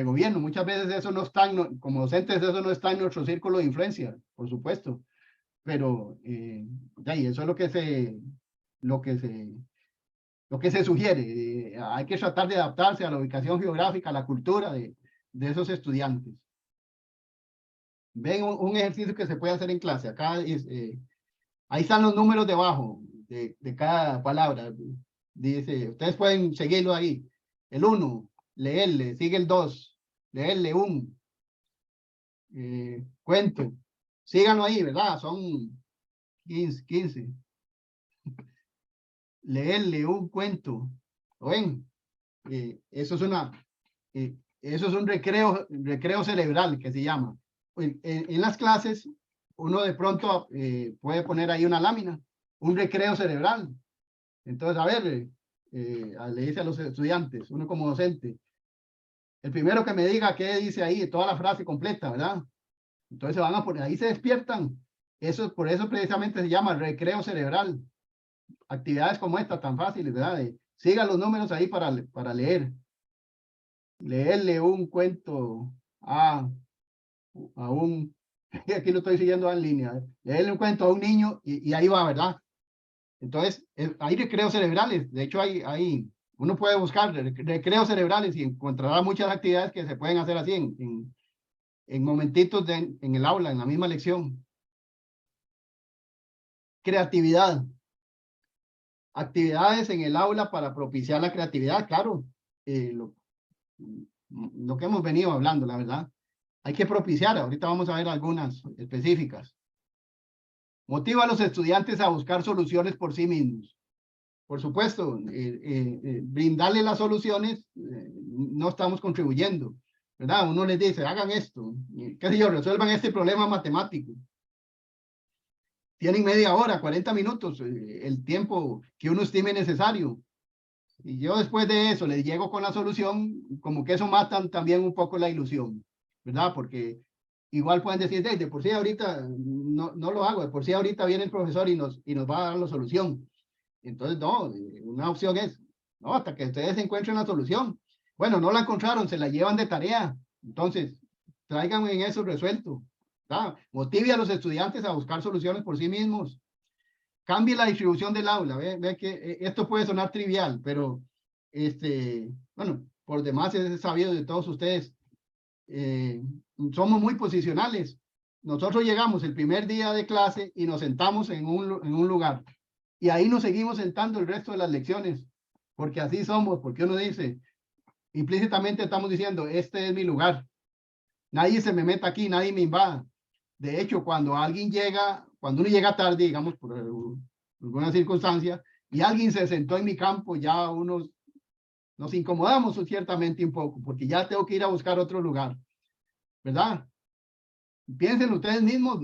gobierno. Muchas veces eso no está, como docentes, eso no está en nuestro círculo de influencia, por supuesto. Pero, ya, y eso es lo que se sugiere. Hay que tratar de adaptarse a la ubicación geográfica, a la cultura de esos estudiantes. Ven un ejercicio que se puede hacer en clase. Acá ahí están los números debajo de cada palabra. Dice, ustedes pueden seguirlo ahí. El 1, leerle, sigue el 2, leerle un cuento. Síganlo ahí, ¿verdad? Son 15. Leerle un cuento. ¿Lo ven? Eso es un recreo cerebral que se llama. En las clases, uno de pronto puede poner ahí una lámina, un recreo cerebral. Entonces, a ver, le dice a los estudiantes, uno como docente, el primero que me diga qué dice ahí, toda la frase completa, ¿verdad? Entonces se van a poner, ahí se despiertan. Por eso precisamente se llama recreo cerebral. Actividades como esta tan fáciles, ¿verdad? Siga los números ahí para leer. Leerle un cuento a un, aquí lo estoy siguiendo en línea, leerle un cuento a un niño y ahí va, ¿verdad? Entonces, hay recreos cerebrales. De hecho, uno puede buscar recreos cerebrales y encontrará muchas actividades que se pueden hacer así en momentitos en el aula, en la misma lección. Creatividad. Actividades en el aula para propiciar la creatividad, claro. Lo que hemos venido hablando, la verdad. Hay que propiciar. Ahorita vamos a ver algunas específicas. Motiva a los estudiantes a buscar soluciones por sí mismos. Por supuesto, brindarle las soluciones, no estamos contribuyendo, ¿verdad? Uno les dice, hagan esto, qué sé yo, resuelvan este problema matemático. Tienen media hora, 40 minutos, el tiempo que uno estime necesario. Y yo después de eso les llego con la solución, como que eso mata también un poco la ilusión, ¿verdad? Porque igual pueden decir, de por sí ahorita no lo hago, de por sí ahorita viene el profesor y nos va a dar la solución. Entonces, no, una opción es, no, hasta que ustedes encuentren la solución. Bueno, no la encontraron, se la llevan de tarea. Entonces, traigan en eso resuelto. ¿Verdad? Motive a los estudiantes a buscar soluciones por sí mismos. Cambie la distribución del aula. Ve que esto puede sonar trivial, pero bueno, por demás es sabido de todos ustedes. Somos muy posicionales. Nosotros llegamos el primer día de clase y nos sentamos en un lugar. Y ahí nos seguimos sentando el resto de las lecciones, porque así somos, porque uno dice, implícitamente estamos diciendo, este es mi lugar. Nadie se me meta aquí, nadie me invada. De hecho, cuando uno llega tarde, digamos, por alguna circunstancia, y alguien se sentó en mi campo, ya nos incomodamos ciertamente un poco, porque ya tengo que ir a buscar otro lugar, ¿verdad? Piensen ustedes mismos,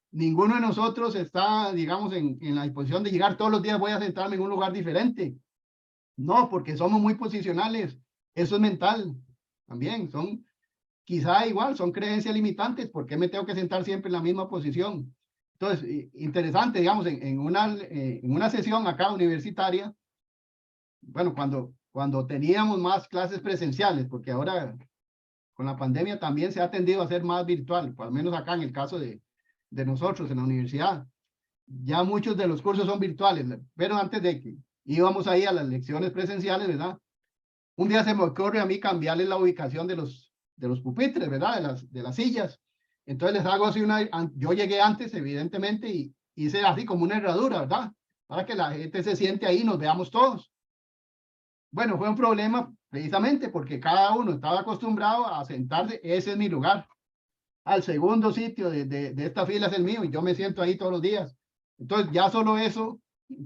ninguno de nosotros está, digamos, en la disposición de llegar todos los días, voy a sentarme en un lugar diferente. No, porque somos muy posicionales. Eso es mental. También quizá igual, son creencias limitantes. ¿Por qué me tengo que sentar siempre en la misma posición? Entonces, interesante, digamos, en una sesión acá universitaria, bueno, cuando teníamos más clases presenciales, porque ahora con la pandemia también se ha tendido a ser más virtual, al menos acá en el caso de nosotros en la universidad. Ya muchos de los cursos son virtuales, pero antes de que íbamos ahí a las lecciones presenciales, ¿verdad? Un día se me ocurre a mí cambiarles la ubicación de los pupitres, ¿verdad? De las sillas. Entonces les hago así yo llegué antes, evidentemente, y hice así como una herradura, ¿verdad? Para que la gente se siente ahí y nos veamos todos. Bueno, fue un problema precisamente porque cada uno estaba acostumbrado a sentarse, ese es mi lugar. Al segundo sitio de esta fila es el mío y yo me siento ahí todos los días. Entonces ya solo eso,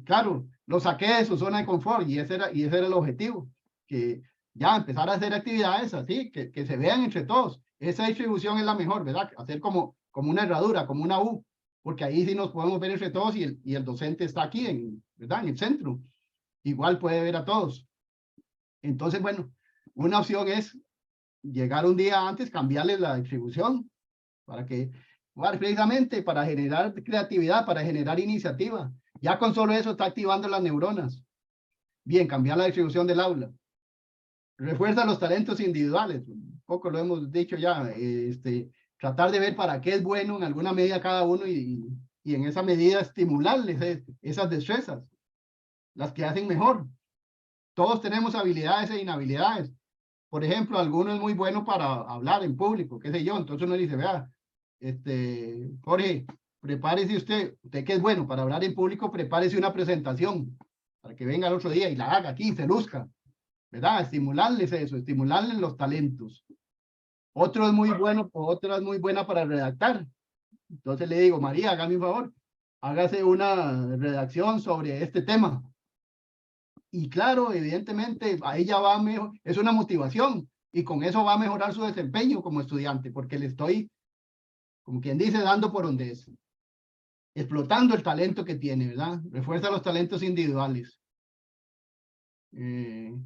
claro, lo saqué de su zona de confort y ese era el objetivo, que ya empezar a hacer actividades así, que se vean entre todos. Esa distribución es la mejor, ¿verdad? Hacer como una herradura, como una U, porque ahí sí nos podemos ver entre todos y el docente está aquí, ¿verdad? En el centro. Igual puede ver a todos. Entonces, bueno, una opción es llegar un día antes, cambiarles la distribución para que, bueno, precisamente para generar creatividad, para generar iniciativa. Ya con solo eso está activando las neuronas. Bien, cambiar la distribución del aula. Refuerza los talentos individuales. Un poco lo hemos dicho ya. Tratar de ver para qué es bueno en alguna medida cada uno y en esa medida estimularles esas destrezas, las que hacen mejor. Todos tenemos habilidades e inhabilidades. Por ejemplo, alguno es muy bueno para hablar en público, qué sé yo. Entonces uno dice, vea, Jorge, prepárese usted que es bueno para hablar en público, prepárese una presentación para que venga el otro día y la haga aquí, se luzca, ¿verdad? Estimularles eso, estimularles los talentos. Otro es muy bueno, otra es muy buena para redactar. Entonces le digo, María, hágame un favor, hágase una redacción sobre este tema. Y claro, evidentemente, ahí ya va mejor, es una motivación y con eso va a mejorar su desempeño como estudiante, porque le estoy, como quien dice, dando por donde es, explotando el talento que tiene, ¿verdad? Refuerza los talentos individuales.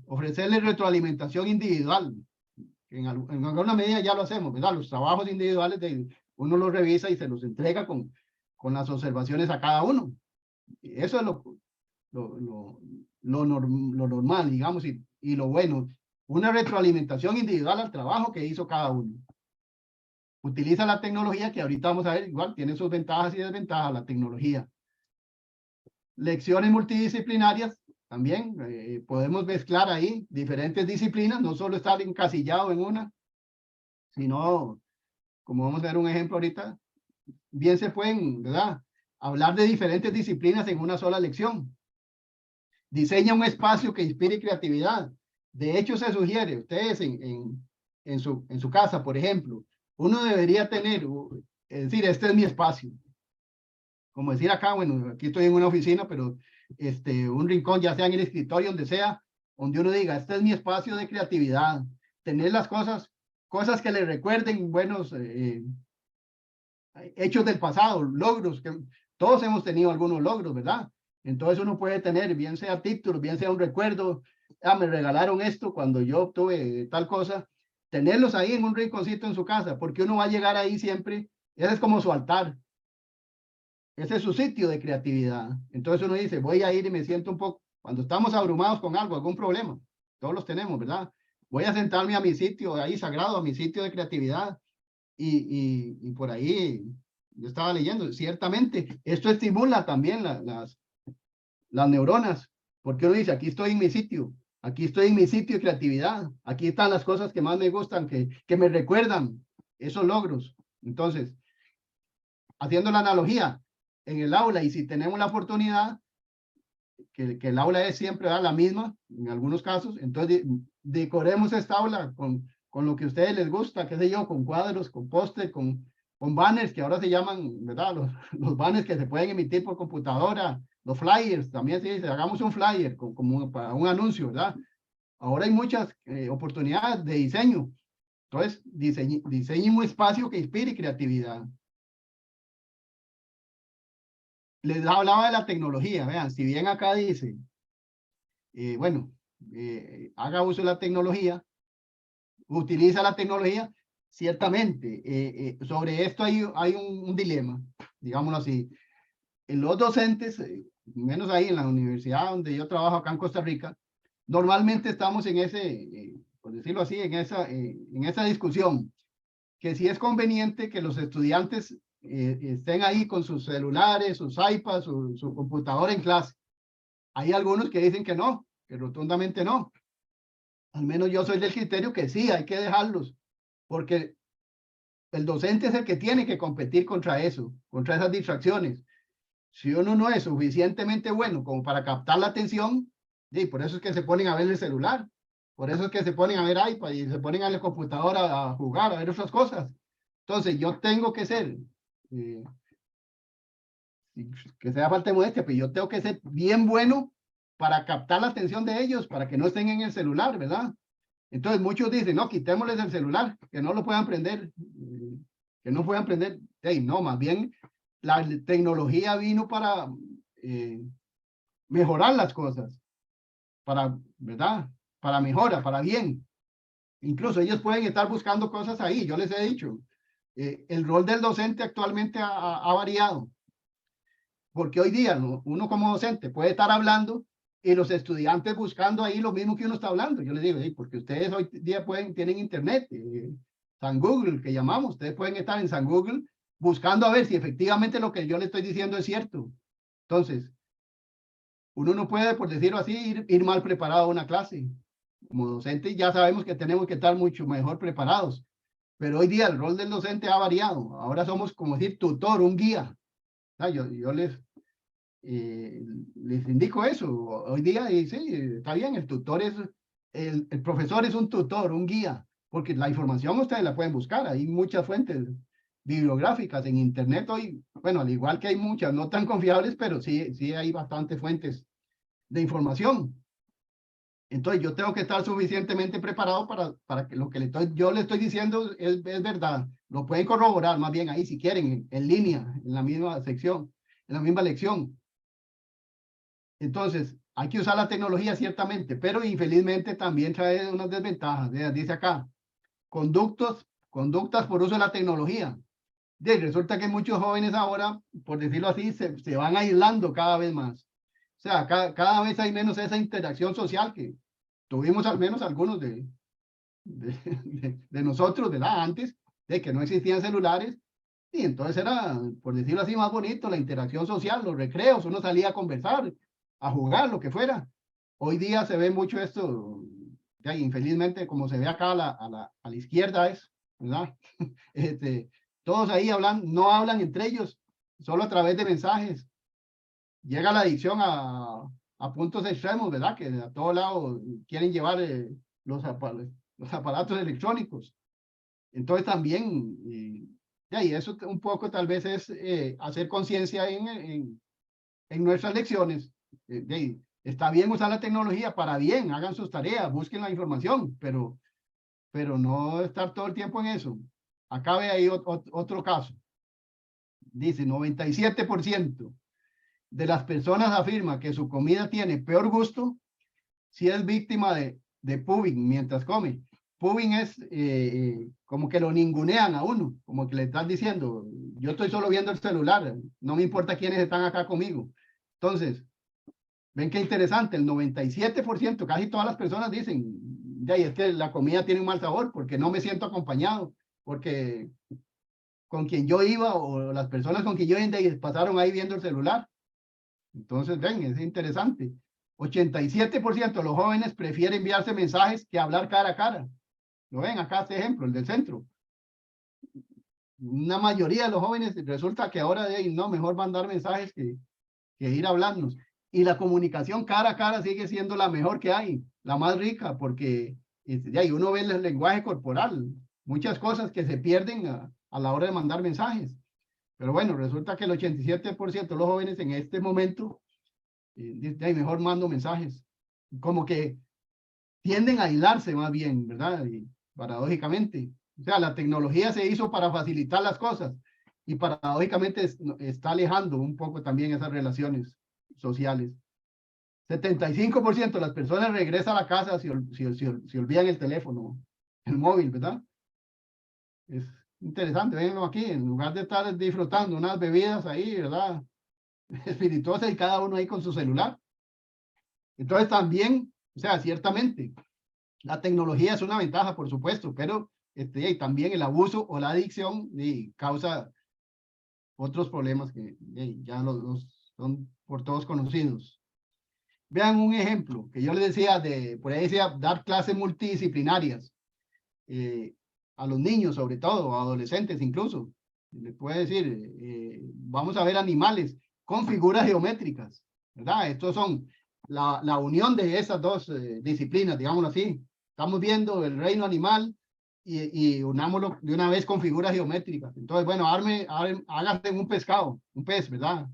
Ofrecerle retroalimentación individual, que en alguna medida ya lo hacemos, ¿verdad? Los trabajos individuales, uno los revisa y se los entrega con las observaciones a cada uno. Eso es lo normal, digamos, y lo bueno. Una retroalimentación individual al trabajo que hizo cada uno. Utiliza la tecnología, que ahorita vamos a ver, igual tiene sus ventajas y desventajas la tecnología. Lecciones multidisciplinarias, también podemos mezclar ahí diferentes disciplinas, no solo estar encasillado en una, sino, como vamos a ver un ejemplo ahorita, bien se pueden, ¿verdad? Hablar de diferentes disciplinas en una sola lección. Diseña un espacio que inspire creatividad. De hecho, se sugiere, ustedes en su casa, por ejemplo, uno debería tener, es decir, este es mi espacio. Como decir acá, bueno, aquí estoy en una oficina, pero un rincón, ya sea en el escritorio, donde sea, donde uno diga, este es mi espacio de creatividad. Tener las cosas que le recuerden buenos hechos del pasado, logros, que todos hemos tenido algunos logros, ¿verdad? Entonces uno puede tener, bien sea títulos, bien sea un recuerdo, me regalaron esto cuando yo obtuve tal cosa, tenerlos ahí en un rinconcito en su casa, porque uno va a llegar ahí siempre, ese es como su altar, ese es su sitio de creatividad. Entonces uno dice, voy a ir y me siento un poco, cuando estamos abrumados con algo, algún problema, todos los tenemos, ¿verdad? Voy a sentarme a mi sitio ahí sagrado, a mi sitio de creatividad, y por ahí yo estaba leyendo, ciertamente, esto estimula también las neuronas, porque uno dice, aquí estoy en mi sitio de creatividad, aquí están las cosas que más me gustan, que me recuerdan esos logros. Entonces, haciendo la analogía, en el aula, y si tenemos la oportunidad, que el aula es siempre la misma, en algunos casos, entonces decoremos esta aula con lo que a ustedes les gusta, qué sé yo, con cuadros, con póster, con banners que ahora se llaman, ¿verdad? Los banners que se pueden emitir por computadora, los flyers, también se dice, hagamos un flyer como para un anuncio, ¿verdad? Ahora hay muchas oportunidades de diseño. Entonces, diseñen un espacio que inspire creatividad. Les hablaba de la tecnología, vean, si bien acá dice, bueno, haga uso de la tecnología, utiliza la tecnología, ciertamente, sobre esto hay un dilema, digámoslo así. En los docentes, menos ahí en la universidad donde yo trabajo acá en Costa Rica, normalmente estamos en por decirlo así, en esa discusión, que si es conveniente que los estudiantes estén ahí con sus celulares, sus iPads, su computadora en clase. Hay algunos que dicen que no, que rotundamente no. Al menos yo soy del criterio que sí, hay que dejarlos, porque el docente es el que tiene que competir contra eso, contra esas distracciones. Si uno no es suficientemente bueno como para captar la atención, Y por eso es que se ponen a ver el celular. Por eso es que se ponen a ver iPad y se ponen a la computadora a jugar, a ver otras cosas. Entonces, yo tengo que ser, que sea falta de modestia, pero yo tengo que ser bien bueno para captar la atención de ellos, para que no estén en el celular, ¿verdad? Entonces, muchos dicen, no, quitémosles el celular, que no lo puedan prender, que no puedan prender. Hey, no, más bien, la tecnología vino para mejorar las cosas, para, ¿verdad? Para mejora, para bien. Incluso ellos pueden estar buscando cosas ahí. Yo les he dicho, el rol del docente actualmente ha variado, porque hoy día uno como docente puede estar hablando y los estudiantes buscando ahí lo mismo que uno está hablando. Yo les digo, porque ustedes hoy día tienen internet, San Google, que llamamos, ustedes pueden estar en San Google buscando a ver si efectivamente lo que yo le estoy diciendo es cierto. Entonces, uno no puede, por decirlo así, ir mal preparado a una clase. Como docente ya sabemos que tenemos que estar mucho mejor preparados, pero hoy día el rol del docente ha variado. Ahora somos, como decir, tutor, un guía. Yo les indico eso. Hoy día, y sí, está bien, el tutor es, el profesor es un tutor, un guía, porque la información ustedes la pueden buscar. Hay muchas fuentes bibliográficas en internet hoy, bueno, al igual que hay muchas no tan confiables, pero sí hay bastantes fuentes de información. Entonces yo tengo que estar suficientemente preparado para que lo que yo le estoy diciendo es verdad. Lo pueden corroborar más bien ahí si quieren, en línea, en la misma sección, en la misma lección. Entonces, hay que usar la tecnología ciertamente, pero infelizmente también trae unas desventajas. Dice acá, conductas por uso de la tecnología. Resulta que muchos jóvenes ahora, por decirlo así, se van aislando cada vez más. O sea, cada vez hay menos esa interacción social que tuvimos al menos algunos de nosotros, ¿verdad? Antes de que no existían celulares. Y entonces era, por decirlo así, más bonito la interacción social, los recreos, uno salía a conversar, a jugar, lo que fuera. Hoy día se ve mucho esto, ya, infelizmente, como se ve acá a la izquierda, ¿verdad? Todos ahí no hablan entre ellos, solo a través de mensajes. Llega la adicción a puntos extremos, ¿verdad? Que a todo lado quieren llevar los aparatos electrónicos. Entonces también, y eso un poco tal vez es hacer conciencia en nuestras lecciones. Está bien usar la tecnología para bien, hagan sus tareas, busquen la información, pero no estar todo el tiempo en eso. Acá ve ahí otro caso. Dice, 97% de las personas afirma que su comida tiene peor gusto si es víctima de pubbing mientras come. Pubbing es como que lo ningunean a uno, como que le están diciendo, yo estoy solo viendo el celular, no me importa quiénes están acá conmigo. Entonces, ven qué interesante, el 97%, casi todas las personas dicen, ya, y es que la comida tiene un mal sabor porque no me siento acompañado, porque con quien yo iba o las personas con quien yo iba pasaron ahí viendo el celular. Entonces, ven, es interesante. 87% de los jóvenes prefieren enviarse mensajes que hablar cara a cara. ¿Lo ven acá este ejemplo, el del centro? Una mayoría de los jóvenes resulta que ahora no, mejor mandar mensajes que ir a hablarnos. Y la comunicación cara a cara sigue siendo la mejor que hay, la más rica, porque uno ve el lenguaje corporal, muchas cosas que se pierden a la hora de mandar mensajes. Pero bueno, resulta que el 87% de los jóvenes en este momento mejor mando mensajes. Como que tienden a aislarse más bien, ¿verdad? Y paradójicamente. O sea, la tecnología se hizo para facilitar las cosas y paradójicamente está alejando un poco también esas relaciones sociales. 75% de las personas regresan a la casa si olvidan el teléfono, el móvil, ¿verdad? Es interesante, véanlo aquí, en lugar de estar disfrutando unas bebidas ahí, ¿verdad? Espirituosas y cada uno ahí con su celular. Entonces también, o sea, ciertamente, la tecnología es una ventaja, por supuesto, pero y también el abuso o la adicción causa otros problemas que ya los son por todos conocidos. Vean un ejemplo que yo les decía, por ahí decía, dar clases multidisciplinarias a los niños, sobre todo, a adolescentes incluso. Les puede decir, vamos a ver animales con figuras geométricas, ¿verdad? Estos son la unión de esas dos disciplinas, digámoslo así. Estamos viendo el reino animal y unámoslo de una vez con figuras geométricas. Entonces, bueno, háganse un pescado, un pez, ¿verdad?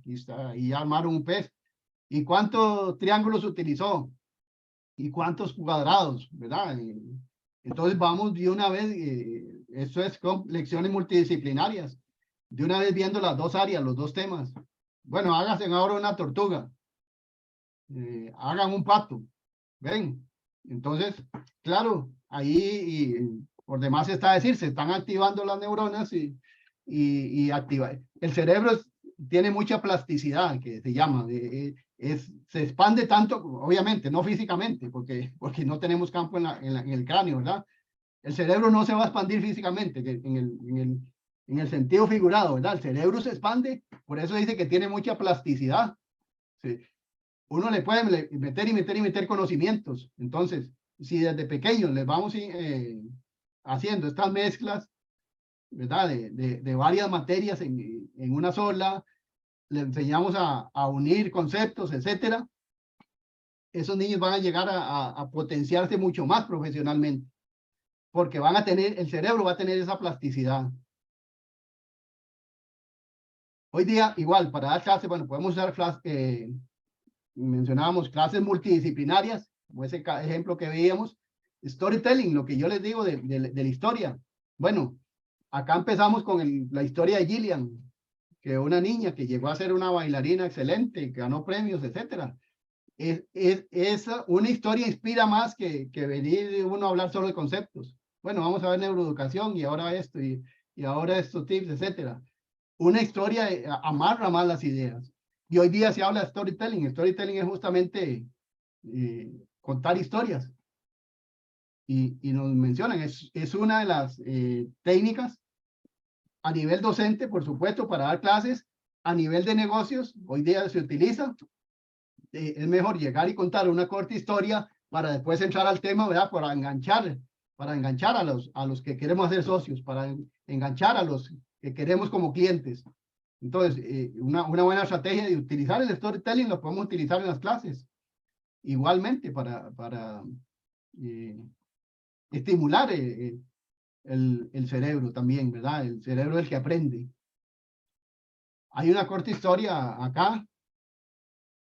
Y armaron un pez. ¿Y cuántos triángulos utilizó? ¿Y cuántos cuadrados? ¿Verdad? Entonces vamos de una vez, eso es con lecciones multidisciplinarias, de una vez viendo las dos áreas, los dos temas. Bueno, háganse ahora una tortuga, hagan un pato, ¿ven? Entonces, claro, ahí por demás está decir, se están activando las neuronas y activa. El cerebro tiene mucha plasticidad, que se llama, se expande tanto, obviamente, no físicamente, porque no tenemos campo en el cráneo, ¿verdad? El cerebro no se va a expandir físicamente, en el sentido figurado, ¿verdad? El cerebro se expande, por eso dice que tiene mucha plasticidad. ¿Sí? Uno le puede meter conocimientos. Entonces, si desde pequeños les vamos haciendo estas mezclas, ¿verdad? De varias materias en una sola, le enseñamos a unir conceptos, etcétera, esos niños van a llegar a potenciarse mucho más profesionalmente, porque van a tener, el cerebro va a tener esa plasticidad. Hoy día, igual, para dar clases, bueno, podemos usar mencionábamos clases multidisciplinarias, como ese ejemplo que veíamos, storytelling, lo que yo les digo de la historia. Bueno, acá empezamos con la historia de Gillian, que una niña que llegó a ser una bailarina excelente, que ganó premios, etcétera. Una historia inspira más que venir uno a hablar solo de conceptos. Bueno, vamos a ver neuroeducación y ahora esto y ahora estos tips, etcétera. Una historia amarra más las ideas. Y hoy día se habla de storytelling. Storytelling es justamente contar historias. Y nos mencionan, es una de las técnicas a nivel docente, por supuesto, para dar clases. A nivel de negocios, hoy día se utiliza. Es mejor llegar y contar una corta historia para después entrar al tema, ¿verdad? Para enganchar a los que queremos hacer socios, para enganchar a los que queremos como clientes. Entonces, una buena estrategia de utilizar el storytelling lo podemos utilizar en las clases. Igualmente para estimular el cerebro también, ¿verdad? El cerebro es el que aprende. Hay una corta historia acá.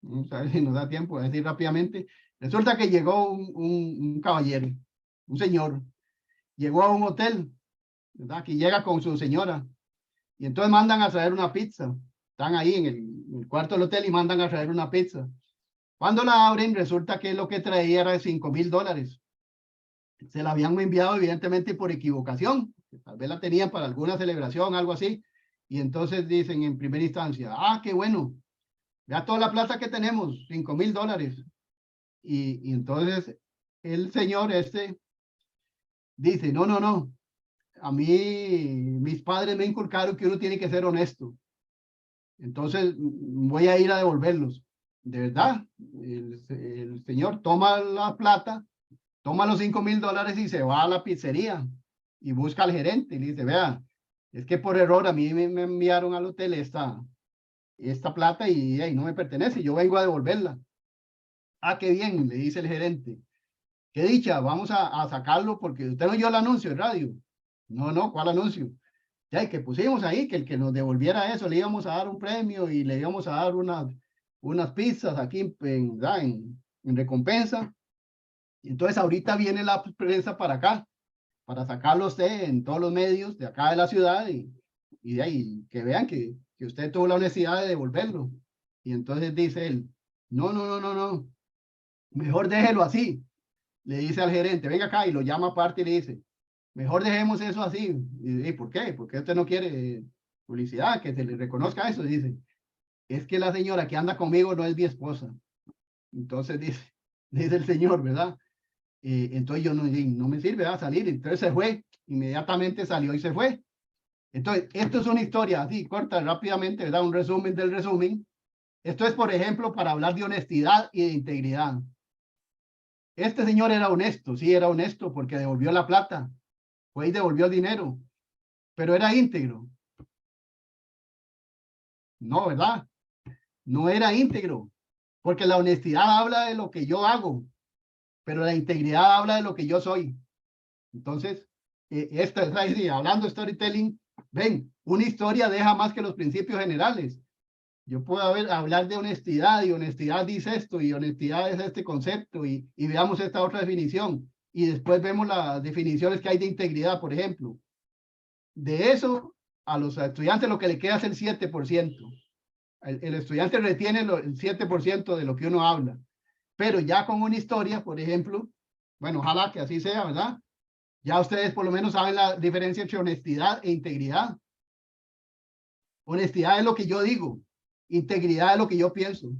Vamos a ver si nos da tiempo de decir rápidamente. Resulta que llegó un caballero, un señor, llegó a un hotel, ¿verdad? Que llega con su señora. Y entonces mandan a traer una pizza. Están ahí en el cuarto del hotel y mandan a traer una pizza. Cuando la abren, resulta que lo que traía era de $5,000. Se la habían enviado evidentemente por equivocación. Tal vez la tenían para alguna celebración, algo así. Y entonces dicen en primera instancia, ah, qué bueno. Vea toda la plata que tenemos, $5,000. Y entonces el señor dice, no, no, no. A mí, mis padres me inculcaron que uno tiene que ser honesto. Entonces voy a ir a devolverlos. De verdad, el señor toma la plata, toma los $5,000 y se va a la pizzería y busca al gerente y le dice, vea, es que por error a mí me enviaron al hotel esta plata y no me pertenece, yo vengo a devolverla. Ah, qué bien, le dice el gerente. Qué dicha, vamos a sacarlo porque usted no oyó el anuncio de radio. No, no, ¿cuál anuncio? Ya, que pusimos ahí que el que nos devolviera eso le íbamos a dar un premio y le íbamos a dar unas pizzas aquí en recompensa. Entonces ahorita viene la prensa para acá, para sacarlo usted en todos los medios de acá de la ciudad y de ahí que vean que usted tuvo la honestidad de devolverlo. Y entonces dice él, no, no, no, no, no, mejor déjelo así. Le dice al gerente, venga acá y lo llama aparte y le dice, mejor dejemos eso así. ¿Y por qué? Porque usted no quiere publicidad, que se le reconozca eso. Dice, es que la señora que anda conmigo no es mi esposa. Entonces dice el señor, ¿verdad? Entonces yo no me sirve a salir. Entonces se fue, inmediatamente salió y se fue. Entonces, esto es una historia así, corta, rápidamente, ¿verdad? Un resumen del resumen. Esto es, por ejemplo, para hablar de honestidad y de integridad. Este señor era honesto, sí, era honesto porque devolvió la plata, fue y devolvió el dinero, pero era íntegro. No, ¿verdad? No era íntegro. Porque la honestidad habla de lo que yo hago, pero la integridad habla de lo que yo soy. Entonces, esta es la idea. Hablando de storytelling, ven, una historia deja más que los principios generales. Yo puedo hablar de honestidad, y honestidad dice esto, y honestidad es este concepto, y veamos esta otra definición. Y después vemos las definiciones que hay de integridad, por ejemplo. De eso, a los estudiantes lo que le queda es el 7%. El estudiante retiene el 7% de lo que uno habla. Pero ya con una historia, por ejemplo, bueno, ojalá que así sea, ¿verdad? Ya ustedes por lo menos saben la diferencia entre honestidad e integridad. Honestidad es lo que yo digo, integridad es lo que yo pienso.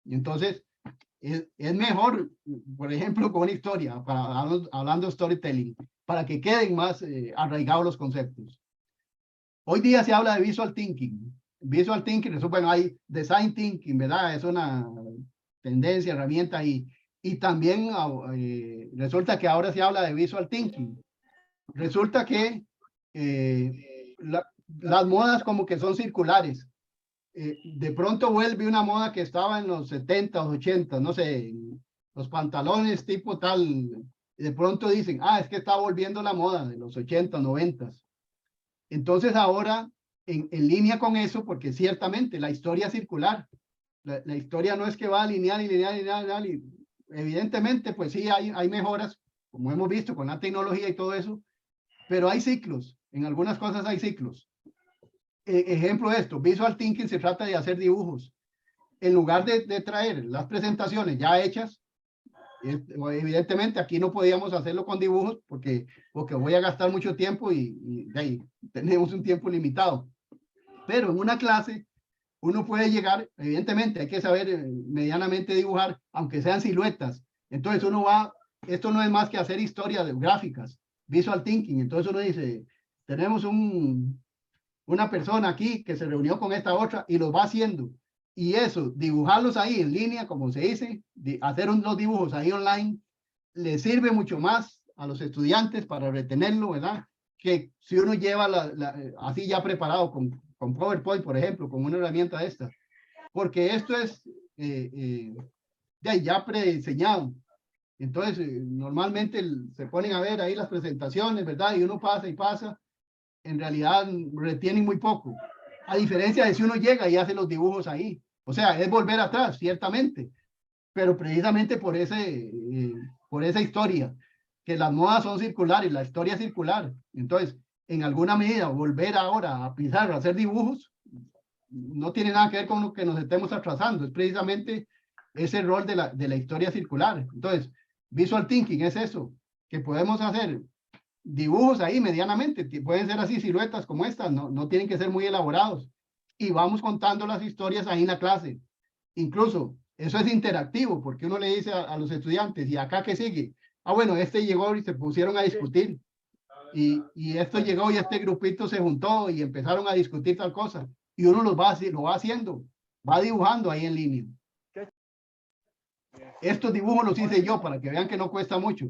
Y entonces, es mejor, por ejemplo, con una historia, hablando de storytelling, para que queden más arraigados los conceptos. Hoy día se habla de visual thinking. Visual thinking, eso, bueno, hay design thinking, ¿verdad? Es una tendencia, herramienta, y también resulta que ahora se habla de visual thinking. Resulta que las modas como que son circulares. De pronto vuelve una moda que estaba en los 70, 80, no sé, los pantalones tipo tal. De pronto dicen, es que está volviendo la moda de los 80, 90. Entonces ahora, en línea con eso, porque ciertamente la historia circular, la historia no es que va lineal y lineal, lineal, y evidentemente, pues sí, hay mejoras, como hemos visto con la tecnología y todo eso, pero hay ciclos, en algunas cosas hay ciclos. Ejemplo de esto, visual thinking se trata de hacer dibujos. En lugar de traer las presentaciones ya hechas, evidentemente aquí no podíamos hacerlo con dibujos porque voy a gastar mucho tiempo y tenemos un tiempo limitado. Pero en una clase uno puede llegar, evidentemente hay que saber medianamente dibujar, aunque sean siluetas. Entonces uno esto no es más que hacer historias gráficas, visual thinking. Entonces uno dice, tenemos una persona aquí que se reunió con esta otra y los va haciendo. Y eso, dibujarlos ahí en línea, como se dice, hacer los dibujos ahí online, le sirve mucho más a los estudiantes para retenerlo, ¿verdad? Que si uno lleva así ya preparado con PowerPoint, por ejemplo, con una herramienta de esta. Porque esto es ya prediseñado. Entonces, normalmente se ponen a ver ahí las presentaciones, ¿verdad? Y uno pasa y pasa. En realidad retienen muy poco. A diferencia de si uno llega y hace los dibujos ahí. O sea, es volver atrás, ciertamente. Pero precisamente por esa historia, que las modas son circulares, la historia es circular. Entonces, en alguna medida, volver ahora a pisar, a hacer dibujos, no tiene nada que ver con lo que nos estemos atrasando. Es precisamente ese rol de la historia circular. Entonces, visual thinking es eso, que podemos hacer dibujos ahí medianamente, pueden ser así siluetas como estas, no tienen que ser muy elaborados. Y vamos contando las historias ahí en la clase. Incluso eso es interactivo, porque uno le dice a los estudiantes, ¿y acá qué sigue? Bueno, este llegó y se pusieron a discutir. Y esto llegó y este grupito se juntó y empezaron a discutir tal cosa. Y uno lo va haciendo, va dibujando ahí en línea. Estos dibujos los hice yo para que vean que no cuesta mucho.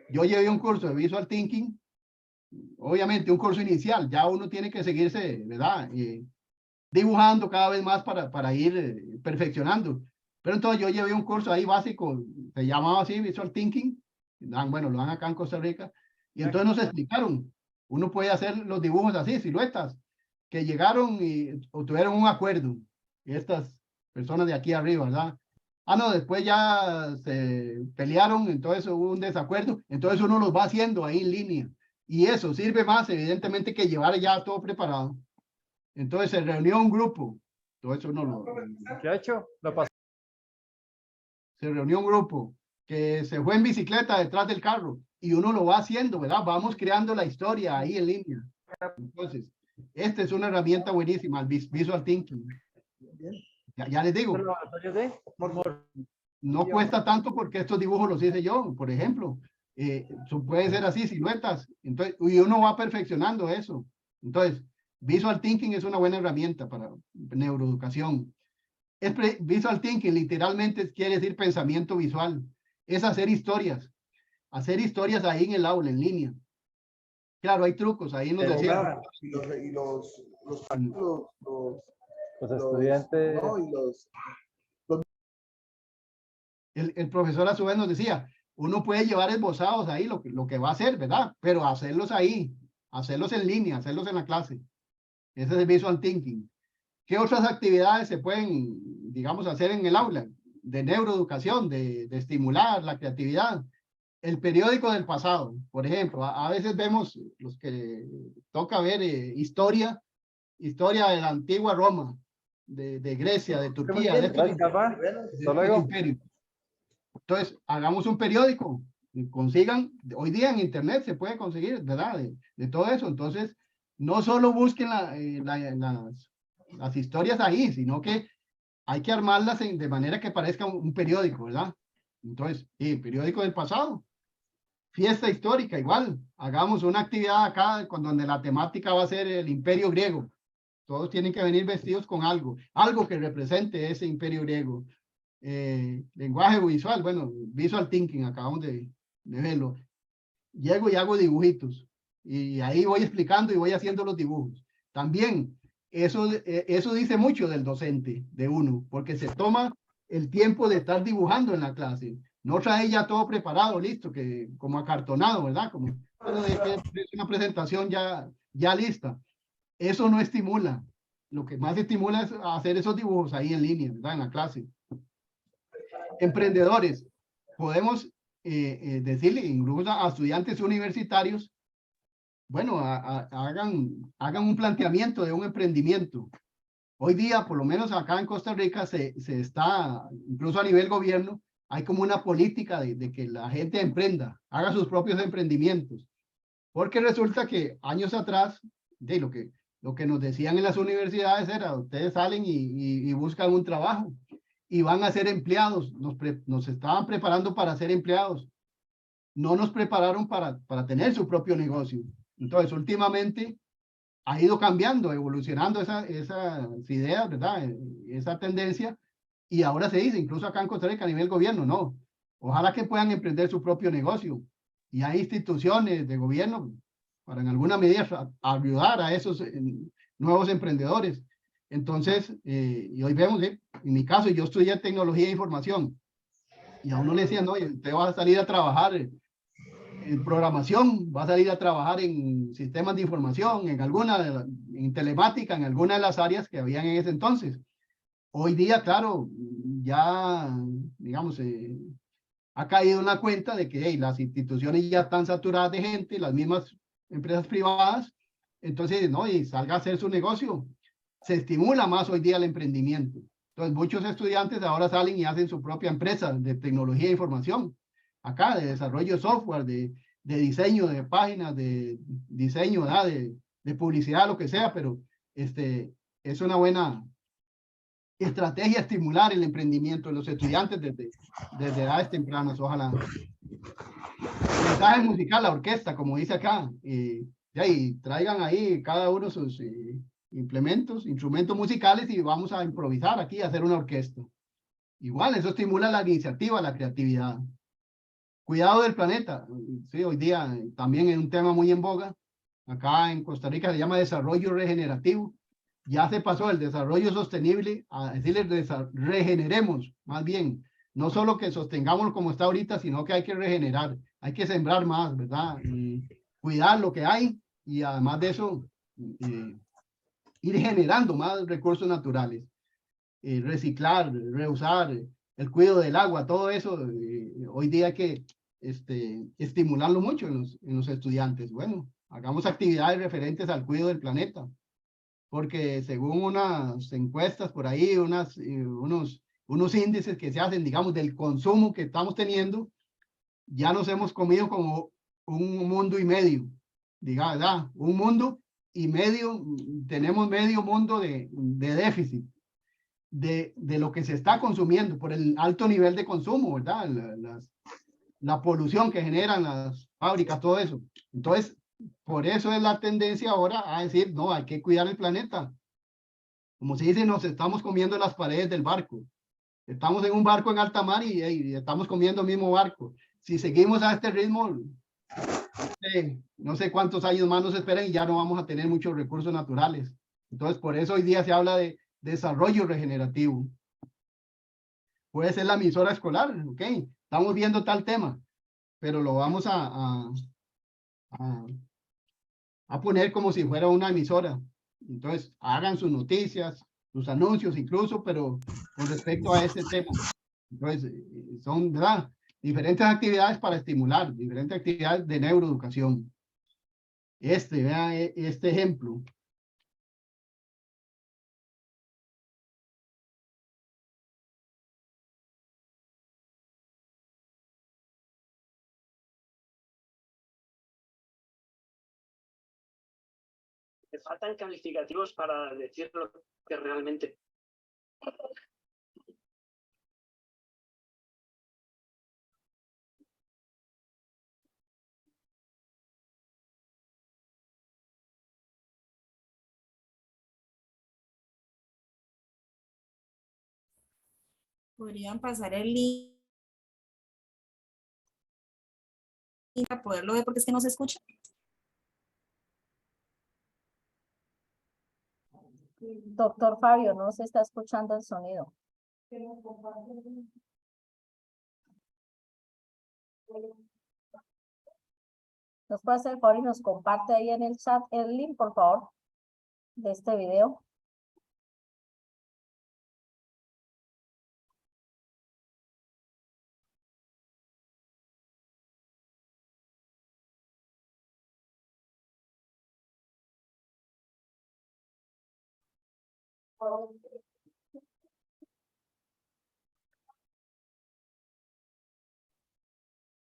Yo llevé un curso de Visual Thinking, obviamente un curso inicial, ya uno tiene que seguirse, ¿verdad? Dibujando cada vez más para ir perfeccionando. Pero entonces yo llevé un curso ahí básico, se llamaba así, Visual Thinking, bueno, lo dan acá en Costa Rica, y entonces nos explicaron, uno puede hacer los dibujos así, siluetas, que llegaron y obtuvieron un acuerdo, estas personas de aquí arriba, ¿verdad? No, después ya se pelearon, entonces hubo un desacuerdo, entonces uno los va haciendo ahí en línea, y eso sirve más, evidentemente, que llevar ya todo preparado. Entonces se reunió un grupo, todo eso ¿Qué ha hecho? Lo pasó. se reunió un grupo que se fue en bicicleta detrás del carro y uno lo va haciendo, ¿verdad? Vamos creando la historia ahí en línea. Entonces, esta es una herramienta buenísima, el Visual Thinking. Ya les digo, no cuesta tanto porque estos dibujos los hice yo, por ejemplo. Puede ser así, siluetas. Entonces, y uno va perfeccionando eso. Entonces, Visual Thinking es una buena herramienta para neuroeducación. Visual Thinking literalmente quiere decir pensamiento visual. Es hacer historias ahí en el aula, en línea. Claro, hay trucos, ahí nos decían. Y los estudiantes. No, y los El profesor a su vez nos decía, uno puede llevar esbozados ahí lo que va a hacer, ¿verdad? Pero hacerlos ahí, hacerlos en línea, hacerlos en la clase. Ese es el visual thinking. ¿Qué otras actividades se pueden, digamos, hacer en el aula? De neuroeducación, de estimular la creatividad. El periódico del pasado, por ejemplo, a veces vemos los que toca ver historia de la antigua Roma, de Grecia, de Turquía, de estos imperios. Entonces, hagamos un periódico, y consigan, hoy día en internet se puede conseguir, ¿verdad? De todo eso. Entonces, no solo busquen las historias ahí, sino que hay que armarlas de manera que parezca un periódico, ¿verdad? Entonces, periódico del pasado. Fiesta histórica, igual. Hagamos una actividad acá donde la temática va a ser el imperio griego. Todos tienen que venir vestidos con algo que represente ese imperio griego. Lenguaje visual, bueno, visual thinking, acabamos de verlo. Llego y hago dibujitos. Y ahí voy explicando y voy haciendo los dibujos. También, eso dice mucho del docente, de uno, porque se toma el tiempo de estar dibujando en la clase. No trae ya todo preparado, listo, que como acartonado, ¿verdad? Como es una presentación ya lista. Eso no estimula. Lo que más estimula es hacer esos dibujos ahí en línea, ¿verdad? En la clase. Emprendedores. Podemos decirle, incluso a estudiantes universitarios, bueno, hagan un planteamiento de un emprendimiento. Hoy día, por lo menos acá en Costa Rica, se está, incluso a nivel gobierno, hay como una política de que la gente emprenda, haga sus propios emprendimientos. Porque resulta que años atrás, de lo que nos decían en las universidades era, ustedes salen y buscan un trabajo y van a ser empleados. Nos estaban preparando para ser empleados. No nos prepararon para tener su propio negocio. Entonces, últimamente ha ido cambiando, evolucionando esas ideas, ¿verdad? Esa tendencia. Y ahora se dice, incluso acá en Costa Rica a nivel gobierno, no. Ojalá que puedan emprender su propio negocio. Y hay instituciones de gobierno para en alguna medida ayudar a esos nuevos emprendedores. Entonces, y hoy vemos, en mi caso, yo estudié tecnología de información. Y a uno le decían, no, usted va a salir a trabajar en programación, va a salir a trabajar en sistemas de información, en telemática, en alguna de las áreas que habían en ese entonces. Hoy día, claro, ya, digamos, ha caído en la cuenta de que las instituciones ya están saturadas de gente, las mismas empresas privadas, entonces, no, y salga a hacer su negocio. Se estimula más hoy día el emprendimiento. Entonces, muchos estudiantes ahora salen y hacen su propia empresa de tecnología de información. Acá, de desarrollo de software, de diseño de páginas, de diseño de publicidad, lo que sea, pero es una buena estrategia estimular el emprendimiento de los estudiantes desde edades tempranas, ojalá. Mensaje musical, la orquesta, como dice acá, y traigan ahí cada uno sus instrumentos musicales y vamos a improvisar aquí, a hacer una orquesta. Igual, eso estimula la iniciativa, la creatividad. Cuidado del planeta. Sí, hoy día también es un tema muy en boga. Acá en Costa Rica se llama desarrollo regenerativo. Ya se pasó el desarrollo sostenible a decirles regeneremos, más bien. No solo que sostengamos como está ahorita, sino que hay que regenerar, hay que sembrar más, ¿verdad? Y cuidar lo que hay y además de eso, ir generando más recursos naturales. Reciclar, reusar, el cuidado del agua, todo eso, hoy día hay que estimularlo mucho en los estudiantes. Bueno, hagamos actividades referentes al cuidado del planeta, porque según unas encuestas por ahí, unos índices que se hacen, digamos, del consumo que estamos teniendo, ya nos hemos comido como un mundo y medio, digamos, ¿verdad? Un mundo y medio, tenemos medio mundo de déficit. De lo que se está consumiendo por el alto nivel de consumo, ¿verdad? La polución que generan las fábricas, todo eso. Entonces, por eso es la tendencia ahora a decir, no, hay que cuidar el planeta. Como se dice, nos estamos comiendo las paredes del barco. Estamos en un barco en alta mar y estamos comiendo el mismo barco. Si seguimos a este ritmo, no sé cuántos años más nos esperan y ya no vamos a tener muchos recursos naturales. Entonces, por eso hoy día se habla de desarrollo regenerativo. puede ser la emisora escolar, ok, estamos viendo tal tema, pero lo vamos a poner como si fuera una emisora. Entonces, hagan sus noticias, sus anuncios incluso, pero con respecto a este tema. Entonces, son, ¿verdad?, diferentes actividades para estimular, diferentes actividades de neuroeducación. Vean este ejemplo. Me faltan calificativos para decir lo que realmente. Podrían pasar el link para poderlo ver porque es que no se escucha. Doctor Fabio, no se está escuchando el sonido. ¿Nos puede hacer el favor y nos comparte ahí en el chat el link, por favor, de este video?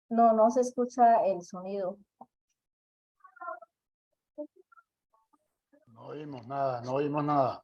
No, no se escucha el sonido. No oímos nada, no oímos nada.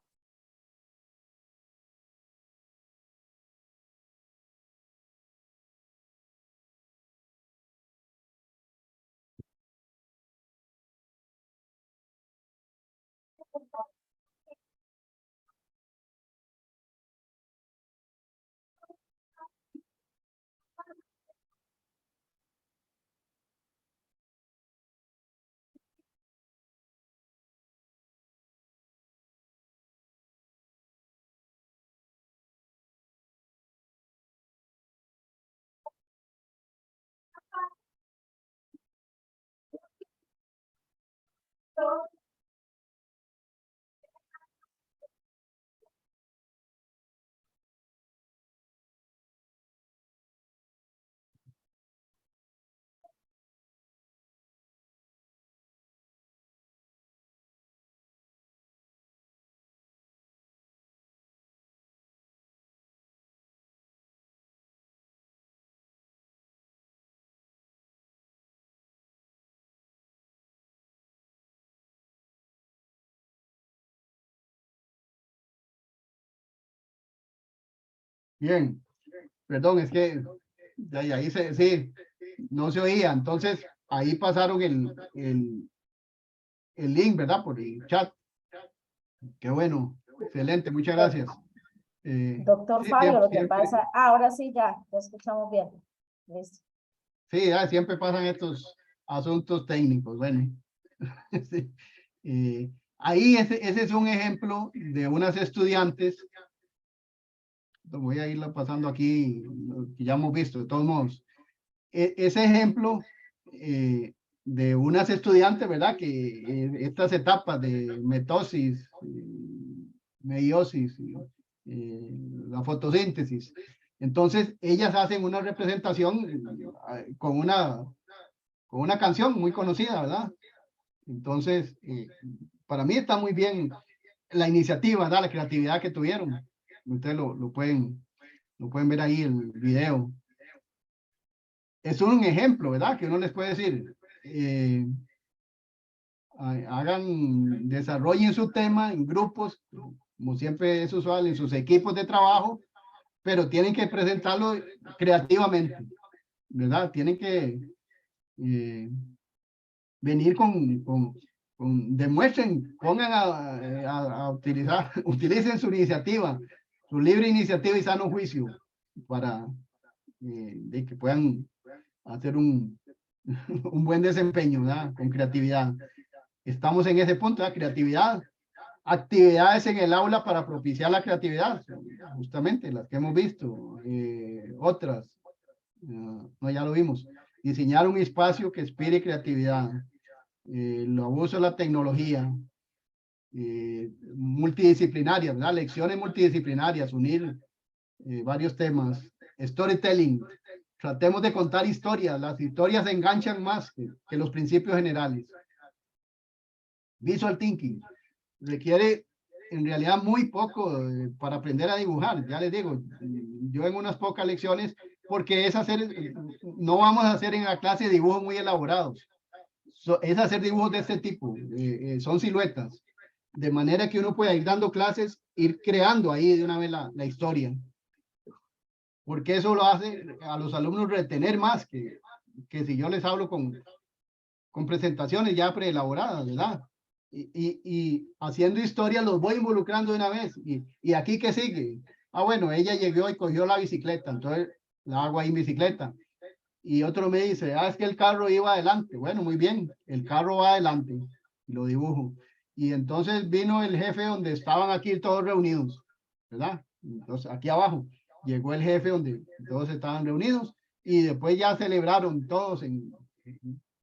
Bien, perdón, es que ahí sí, no se oía. Entonces, ahí pasaron el link, ¿verdad? Por el chat. Qué bueno, excelente, muchas gracias. Doctor Sí, Fabio, lo que siempre, pasa, ahora sí ya escuchamos bien. Listo. sí, siempre pasan estos asuntos técnicos. Bueno, sí. Ahí ese es un ejemplo de unas estudiantes. Voy a irla pasando aquí, lo que ya hemos visto, de todos modos. Ese ejemplo de unas estudiantes, ¿verdad? Que estas etapas de mitosis, meiosis, la fotosíntesis. Entonces, ellas hacen una representación con una canción muy conocida, ¿verdad? Entonces, para mí está muy bien la iniciativa, ¿verdad? La creatividad que tuvieron. Ustedes lo pueden ver ahí el video. Es un ejemplo, ¿verdad? Que uno les puede decir, desarrollen su tema en grupos, como siempre es usual, en sus equipos de trabajo, pero tienen que presentarlo creativamente, ¿verdad? Tienen que venir demuestren, pongan a utilizar, utilicen su iniciativa, su libre iniciativa y sano juicio para de que puedan hacer un buen desempeño, ¿verdad? Con creatividad. Estamos en ese punto, ¿verdad? Creatividad, actividades en el aula para propiciar la creatividad, justamente las que hemos visto, otras, no, ya lo vimos. Diseñar un espacio que inspire creatividad, el abuso de la tecnología, multidisciplinarias, ¿verdad? Lecciones multidisciplinarias, unir varios temas, storytelling, tratemos de contar historias, las historias enganchan más que los principios generales. Visual thinking, requiere en realidad muy poco para aprender a dibujar, ya les digo, yo en unas pocas lecciones, porque es hacer, no vamos a hacer en la clase dibujos muy elaborados, es hacer dibujos de este tipo, son siluetas, de manera que uno pueda ir dando clases, ir creando ahí de una vez la historia, porque eso lo hace a los alumnos retener más que si yo les hablo con presentaciones ya preelaboradas, ¿verdad? Y haciendo historia los voy involucrando de una vez. Y aquí, ¿qué sigue? Ah, bueno, ella llegó y cogió la bicicleta, entonces la hago ahí en bicicleta. Y otro me dice, es que el carro iba adelante. Bueno, muy bien, el carro va adelante. Y lo dibujo. Y entonces vino el jefe donde estaban aquí todos reunidos, ¿verdad? Entonces, aquí abajo llegó el jefe donde todos estaban reunidos y después ya celebraron todos en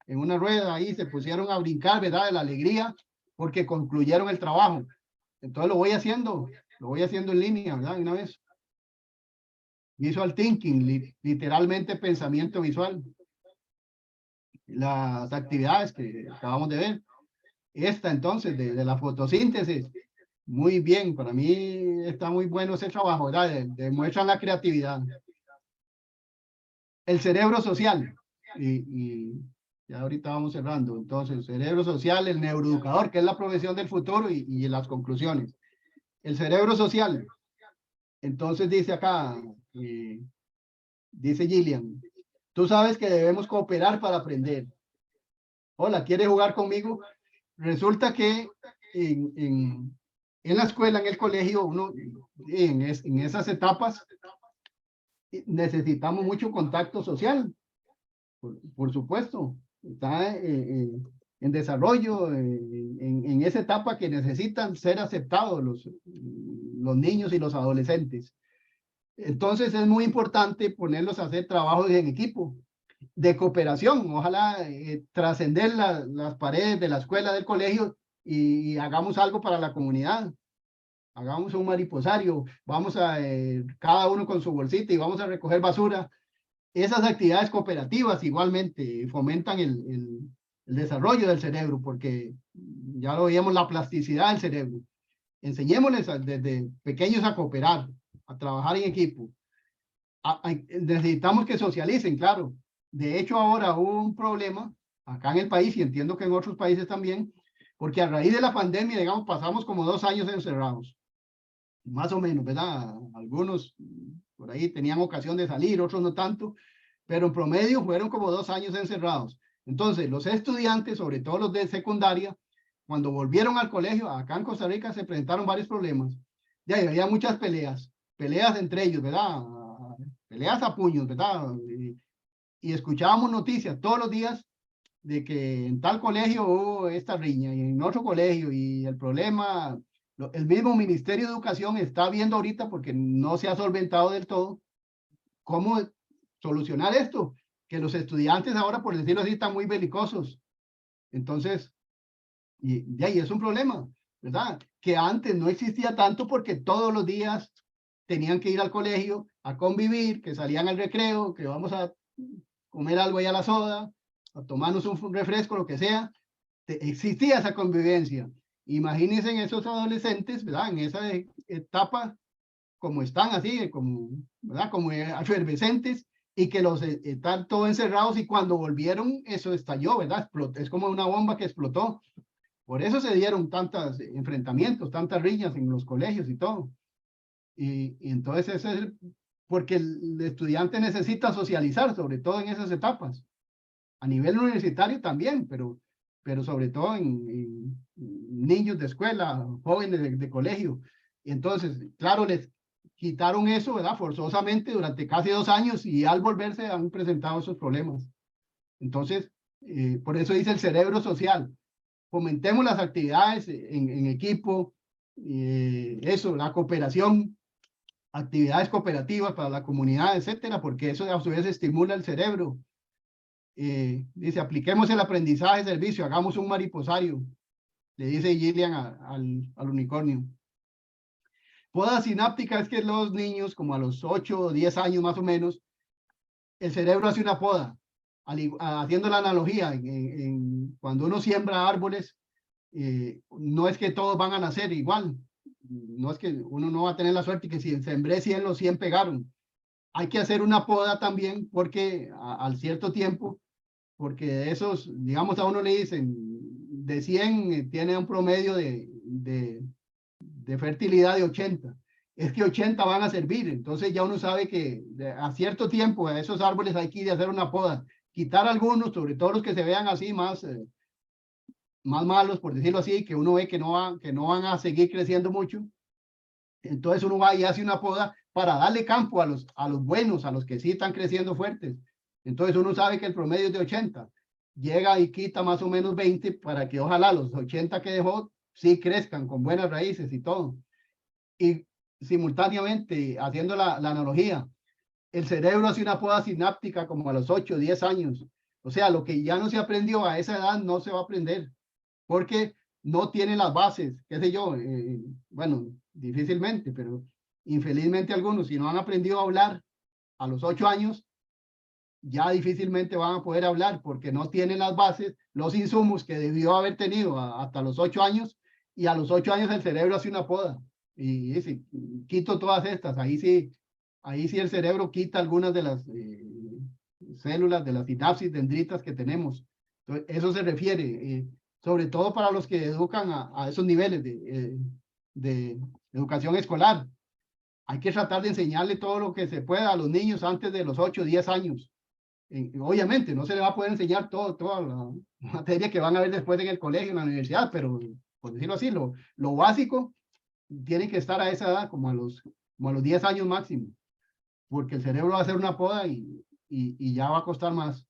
una rueda ahí, se pusieron a brincar, ¿verdad? De la alegría porque concluyeron el trabajo. Entonces lo voy haciendo en línea, ¿verdad? Una vez. Visual thinking, literalmente pensamiento visual. Las actividades que acabamos de ver. Esta entonces, de la fotosíntesis. Muy bien, para mí está muy bueno ese trabajo, ¿verdad? Demuestran la creatividad. El cerebro social. Y ya ahorita vamos cerrando. Entonces, cerebro social, el neuroeducador, que es la profesión del futuro y las conclusiones. El cerebro social. Entonces dice acá, dice Gillian, tú sabes que debemos cooperar para aprender. Hola, ¿quieres jugar conmigo? Resulta que en la escuela, en el colegio, uno, en esas etapas, necesitamos mucho contacto social. Por supuesto, está en desarrollo, en esa etapa que necesitan ser aceptados los niños y los adolescentes. Entonces es muy importante ponerlos a hacer trabajos en equipo, de cooperación, ojalá trascender las paredes de la escuela, del colegio y hagamos algo para la comunidad. Hagamos un mariposario, vamos a cada uno con su bolsita y vamos a recoger basura. Esas actividades cooperativas igualmente fomentan el desarrollo del cerebro, porque ya lo veíamos, la plasticidad del cerebro. Enseñémosles desde pequeños a cooperar, a trabajar en equipo. Necesitamos que socialicen, claro. De hecho, ahora hubo un problema acá en el país, y entiendo que en otros países también, porque a raíz de la pandemia, digamos, pasamos como 2 años encerrados. Más o menos, ¿verdad? Algunos por ahí tenían ocasión de salir, otros no tanto, pero en promedio fueron como 2 años encerrados. Entonces, los estudiantes, sobre todo los de secundaria, cuando volvieron al colegio, acá en Costa Rica se presentaron varios problemas. Ya había muchas peleas entre ellos, ¿verdad? Peleas a puños, ¿verdad? Y escuchábamos noticias todos los días de que en tal colegio hubo esta riña y en otro colegio, y el problema, el mismo Ministerio de Educación está viendo ahorita, porque no se ha solventado del todo, cómo solucionar esto, que los estudiantes ahora, por decirlo así, están muy belicosos. Entonces, y de ahí es un problema, ¿verdad? Que antes no existía tanto porque todos los días tenían que ir al colegio a convivir, que salían al recreo, que vamos a comer algo allá a la soda, a tomarnos un refresco, lo que sea. Existía esa convivencia. Imagínense en esos adolescentes, ¿verdad? En esa etapa, como están así, como, ¿verdad? Como efervescentes, y que los están todos encerrados, y cuando volvieron eso estalló, ¿verdad? Explotó, es como una bomba que explotó. Por eso se dieron tantos enfrentamientos, tantas riñas en los colegios y todo. Y entonces eso es porque el estudiante necesita socializar, sobre todo en esas etapas. A nivel universitario también, pero sobre todo en niños de escuela, jóvenes de colegio. Y entonces, claro, les quitaron eso, ¿verdad? Forzosamente durante casi 2 años, y al volverse han presentado esos problemas. Entonces, por eso dice el cerebro social. Fomentemos las actividades en equipo, eso, la cooperación, actividades cooperativas para la comunidad, etcétera, porque eso a su vez estimula el cerebro. Dice, apliquemos el aprendizaje de servicio, hagamos un mariposario, le dice Gillian al unicornio. Poda sináptica es que los niños, como a los 8 o 10 años más o menos, el cerebro hace una poda, haciendo la analogía, cuando uno siembra árboles, no es que todos van a nacer igual, no es que uno no va a tener la suerte que si sembré 100, los 100 pegaron. Hay que hacer una poda también porque al cierto tiempo, porque de esos, digamos, a uno le dicen, de 100 tiene un promedio de fertilidad de 80. Es que 80 van a servir. Entonces ya uno sabe que a cierto tiempo a esos árboles hay que ir a hacer una poda. Quitar algunos, sobre todo los que se vean así más malos, por decirlo así, que uno ve que no van a seguir creciendo mucho. Entonces uno va y hace una poda para darle campo a los buenos, a los que sí están creciendo fuertes. Entonces uno sabe que el promedio es de 80. Llega y quita más o menos 20 para que ojalá los 80 que dejó sí crezcan con buenas raíces y todo. Y simultáneamente, haciendo la analogía, el cerebro hace una poda sináptica como a los 8 o 10 años. O sea, lo que ya no se aprendió a esa edad no se va a aprender, porque no tiene las bases, qué sé yo, bueno, difícilmente, pero infelizmente algunos, si no han aprendido a hablar a los 8 años, ya difícilmente van a poder hablar porque no tienen las bases, los insumos que debió haber tenido hasta los 8 años, y a los 8 años el cerebro hace una poda. Y dice, quito todas estas, ahí sí el cerebro quita algunas de las células, de las sinapsis dendritas que tenemos. Entonces, eso se refiere, sobre todo para los que educan a esos niveles de educación escolar. Hay que tratar de enseñarle todo lo que se pueda a los niños antes de los 8 o 10 años. Obviamente, no se le va a poder enseñar toda la materia que van a ver después en el colegio, en la universidad, pero, por decirlo así, lo básico tiene que estar a esa edad, como a los 10 años máximo, porque el cerebro va a hacer una poda y ya va a costar más.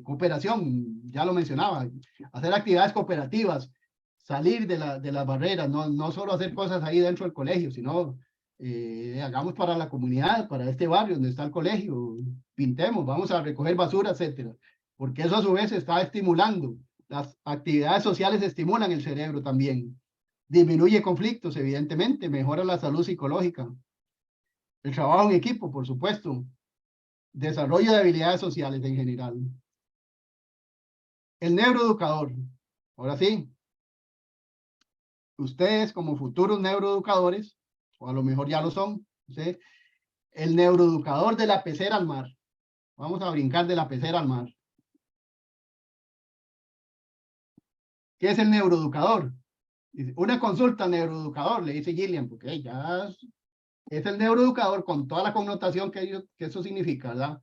Cooperación, ya lo mencionaba, hacer actividades cooperativas, salir de las barreras, no solo hacer cosas ahí dentro del colegio, sino hagamos para la comunidad, para este barrio donde está el colegio, pintemos, vamos a recoger basura, etcétera, porque eso a su vez está estimulando. Las actividades sociales estimulan el cerebro también. Disminuye conflictos, evidentemente, mejora la salud psicológica. El trabajo en equipo, por supuesto. Desarrollo de habilidades sociales en general. El neuroeducador. Ahora sí. Ustedes como futuros neuroeducadores, o a lo mejor ya lo son, ¿sí? El neuroeducador de la pecera al mar. Vamos a brincar de la pecera al mar. ¿Qué es el neuroeducador? Una consulta al neuroeducador, le dice Gillian, porque ya es el neuroeducador con toda la connotación que eso significa, ¿verdad?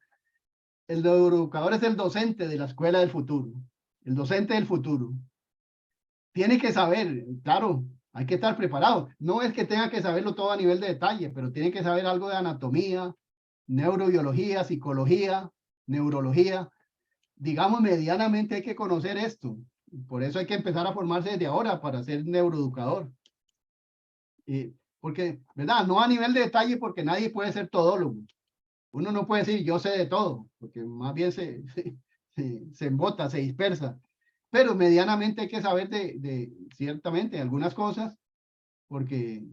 El neuroeducador es el docente de la escuela del futuro, el docente del futuro. Tiene que saber, claro, hay que estar preparado. No es que tenga que saberlo todo a nivel de detalle, pero tiene que saber algo de anatomía, neurobiología, psicología, neurología. Digamos, medianamente hay que conocer esto. Por eso hay que empezar a formarse desde ahora para ser neuroeducador. Porque, ¿verdad? No a nivel de detalle, porque nadie puede ser todólogo. Uno no puede decir yo sé de todo, porque más bien se embota, se dispersa. Pero medianamente hay que saber ciertamente algunas cosas, porque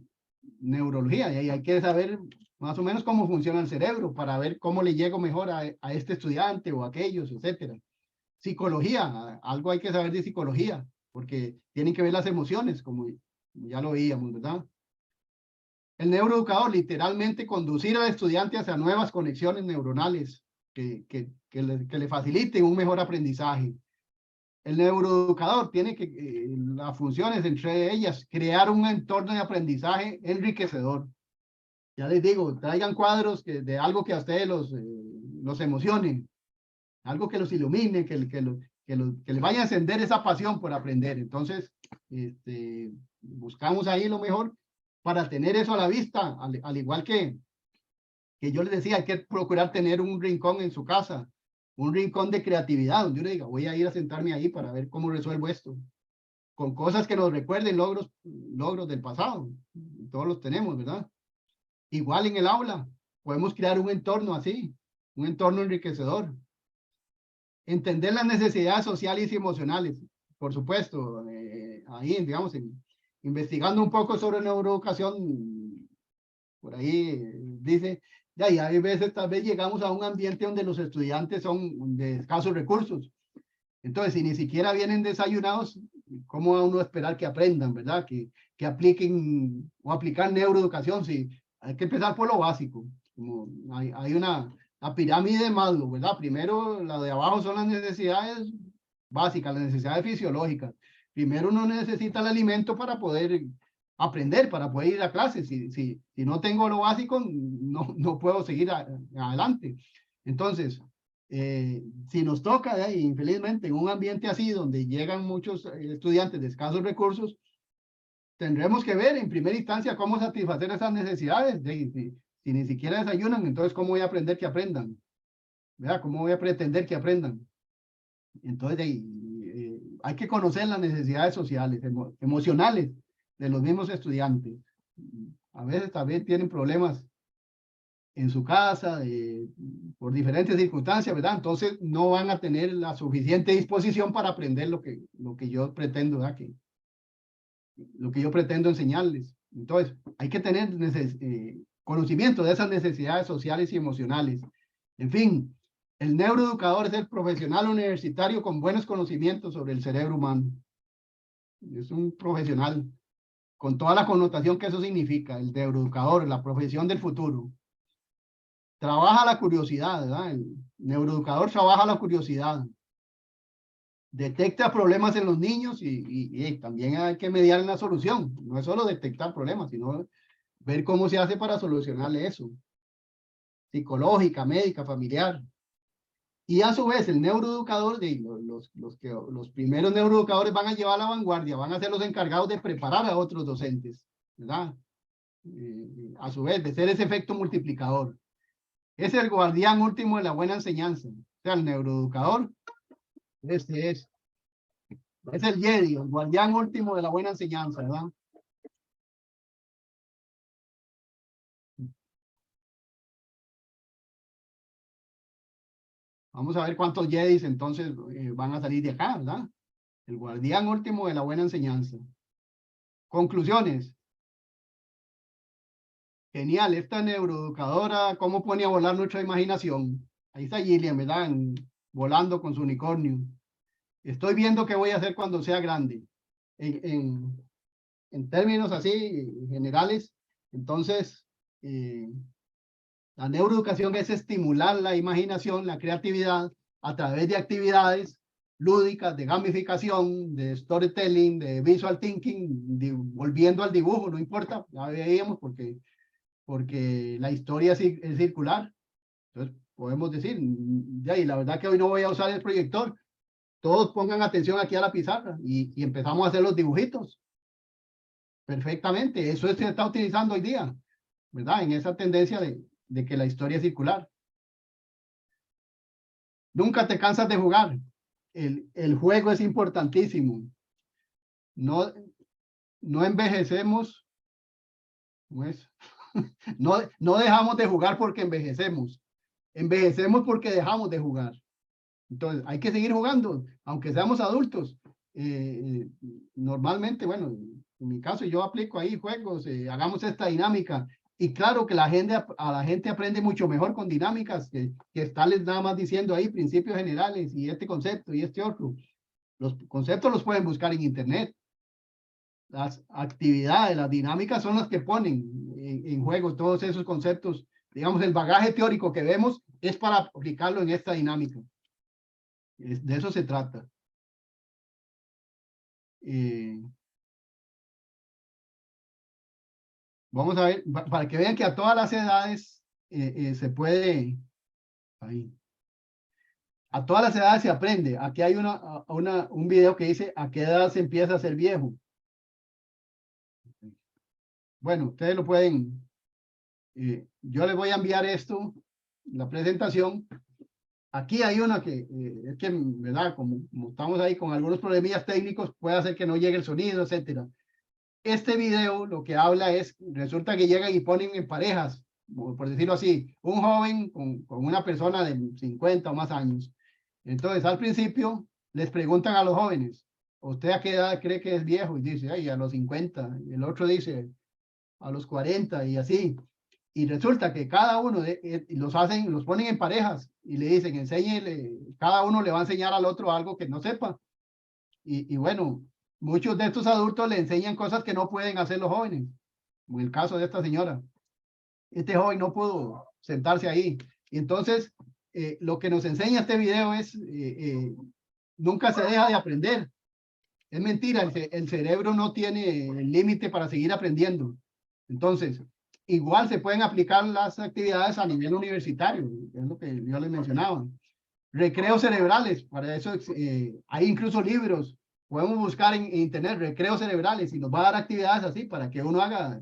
neurología, y hay que saber más o menos cómo funciona el cerebro para ver cómo le llego mejor a este estudiante o a aquellos, etcétera. Psicología, algo hay que saber de psicología, porque tienen que ver las emociones, como ya lo veíamos, ¿verdad? El neuroeducador, literalmente conducir al estudiante hacia nuevas conexiones neuronales que le faciliten un mejor aprendizaje. El neuroeducador tiene las funciones, entre ellas, crear un entorno de aprendizaje enriquecedor. Ya les digo, traigan cuadros de algo que a ustedes los emocione, algo que los ilumine, que les vaya a encender esa pasión por aprender. Entonces, buscamos ahí lo mejor para tener eso a la vista, al igual que yo les decía, hay que procurar tener un rincón en su casa, un rincón de creatividad, donde uno diga, voy a ir a sentarme ahí para ver cómo resuelvo esto. con cosas que nos recuerden logros del pasado. Todos los tenemos, ¿verdad? Igual en el aula, podemos crear un entorno así, un entorno enriquecedor. Entender las necesidades sociales y emocionales, por supuesto, ahí, digamos, investigando un poco sobre neuroeducación, por ahí dice, ya, y hay veces, tal vez llegamos a un ambiente donde los estudiantes son de escasos recursos. Entonces, si ni siquiera vienen desayunados, ¿cómo va uno a esperar que aprendan, verdad? Que apliquen o aplicar neuroeducación. Sí, hay que empezar por lo básico. Como hay una pirámide de Maslow, ¿verdad? Primero, la de abajo son las necesidades básicas, las necesidades fisiológicas. Primero uno necesita el alimento para poder aprender, para poder ir a clases. Si no tengo lo básico, no puedo seguir adelante. Entonces, si nos toca, infelizmente, en un ambiente así, donde llegan muchos estudiantes de escasos recursos, tendremos que ver en primera instancia cómo satisfacer esas necesidades. Si ni siquiera desayunan, entonces, ¿cómo voy a aprender que aprendan? ¿Verdad? ¿Cómo voy a pretender que aprendan? Entonces, hay que conocer las necesidades sociales, emocionales de los mismos estudiantes. A veces también tienen problemas en su casa, por diferentes circunstancias, ¿verdad? Entonces no van a tener la suficiente disposición para aprender lo que yo pretendo, ¿verdad? Lo que yo pretendo enseñarles. Entonces, hay que tener conocimiento de esas necesidades sociales y emocionales. En fin, el neuroeducador es el profesional universitario con buenos conocimientos sobre el cerebro humano. Es un profesional con toda la connotación que eso significa, el neuroeducador, la profesión del futuro. Trabaja la curiosidad, ¿verdad? El neuroeducador trabaja la curiosidad. Detecta problemas en los niños y también hay que mediar en la solución. No es solo detectar problemas, sino ver cómo se hace para solucionarle eso. Psicológica, médica, familiar. Y a su vez, el neuroeducador, los primeros neuroeducadores van a llevar la vanguardia, van a ser los encargados de preparar a otros docentes, ¿verdad? A su vez, de ser ese efecto multiplicador. Es el guardián último de la buena enseñanza. O sea, el neuroeducador, este es el Jedi, el guardián último de la buena enseñanza, ¿verdad? Vamos a ver cuántos Jedis entonces van a salir de acá, ¿verdad? El guardián último de la buena enseñanza. Conclusiones. Genial, esta neuroeducadora, ¿cómo pone a volar nuestra imaginación? Ahí está Gillian, ¿verdad? Volando con su unicornio. Estoy viendo qué voy a hacer cuando sea grande. En términos así generales, entonces, la neuroeducación es estimular la imaginación, la creatividad, a través de actividades lúdicas, de gamificación, de storytelling, de visual thinking, volviendo al dibujo, no importa, ya veíamos porque la historia es circular. Entonces, podemos decir, ya, y la verdad que hoy no voy a usar el proyector, todos pongan atención aquí a la pizarra y empezamos a hacer los dibujitos. Perfectamente, eso se está utilizando hoy día, ¿verdad? En esa tendencia de que la historia es circular. Nunca te cansas de jugar. El juego es importantísimo. No envejecemos. ¿Cómo es? No dejamos de jugar porque envejecemos. Envejecemos porque dejamos de jugar. Entonces, hay que seguir jugando, aunque seamos adultos. Normalmente, bueno, en mi caso yo aplico ahí juegos, hagamos esta dinámica. Y claro que a la gente aprende mucho mejor con dinámicas que estarles nada más diciendo ahí principios generales y este concepto y este otro. Los conceptos los pueden buscar en internet. Las actividades, las dinámicas son las que ponen en juego todos esos conceptos. Digamos, el bagaje teórico que vemos es para aplicarlo en esta dinámica. De eso se trata. Vamos a ver, para que vean que a todas las edades se puede, ahí. A todas las edades se aprende. Aquí hay un video que dice a qué edad se empieza a ser viejo. Bueno, ustedes lo pueden, yo les voy a enviar esto, la presentación, Aquí hay una que, es que, ¿verdad? Como estamos ahí con algunos problemillas técnicos, puede hacer que no llegue el sonido, etcétera. Este video lo que habla es, resulta que llegan y ponen en parejas, por decirlo así, un joven con una persona de 50 o más años. Entonces, al principio, les preguntan a los jóvenes, ¿usted a qué edad cree que es viejo? Y dice, ay, a los 50. Y el otro dice, a los 40 y así. Y resulta que cada uno los ponen en parejas y le dicen, enséñele, cada uno le va a enseñar al otro algo que no sepa. Y bueno, muchos de estos adultos le enseñan cosas que no pueden hacer los jóvenes, como el caso de esta señora. Este joven no pudo sentarse ahí. Y entonces, lo que nos enseña este video es, nunca se deja de aprender. Es mentira, el cerebro no tiene límite para seguir aprendiendo. Entonces, igual se pueden aplicar las actividades a nivel universitario, es lo que yo les mencionaba. Recreos cerebrales, para eso hay incluso libros. Podemos buscar en internet recreos cerebrales y nos va a dar actividades así para que uno haga.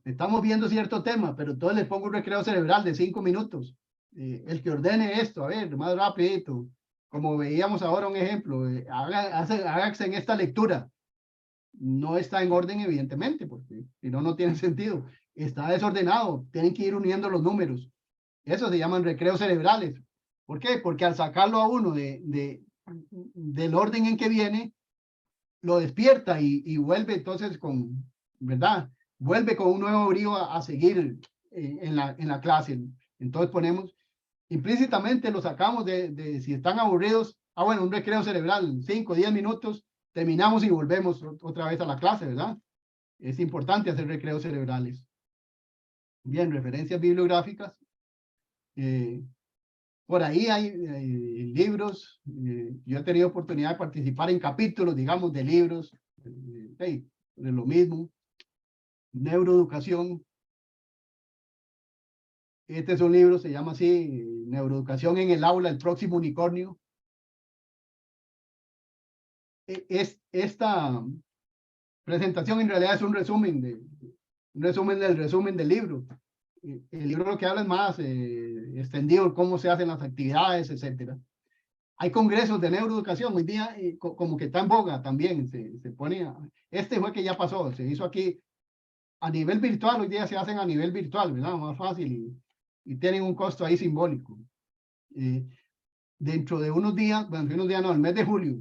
Estamos viendo cierto tema, pero entonces le pongo un recreo cerebral de 5 minutos. El que ordene esto, a ver, más rapidito. Como veíamos ahora un ejemplo, hágase en esta lectura. No está en orden, evidentemente, porque si no, no tiene sentido. Está desordenado, tienen que ir uniendo los números. Eso se llaman recreos cerebrales. ¿Por qué? Porque al sacarlo a uno del orden en que viene, lo despierta y vuelve entonces con, ¿verdad? Vuelve con un nuevo brío a seguir en la clase. Entonces ponemos, implícitamente lo sacamos de si están aburridos, bueno, un recreo cerebral, 5 o 10 minutos, terminamos y volvemos otra vez a la clase, ¿verdad? Es importante hacer recreos cerebrales. Bien, referencias bibliográficas. Por ahí hay libros. Yo he tenido oportunidad de participar en capítulos, digamos, de libros de lo mismo. Neuroeducación. Este es un libro, se llama así, Neuroeducación en el aula, el próximo unicornio. Esta presentación en realidad es un resumen del libro. El libro lo que habla es más extendido, cómo se hacen las actividades, etcétera. Hay congresos de neuroeducación, hoy día como que está en boga también, se pone, este fue que ya pasó, se hizo aquí a nivel virtual, hoy día se hacen a nivel virtual, ¿verdad? Más fácil y tienen un costo ahí simbólico. Dentro de unos días, bueno, unos días no, el mes de julio,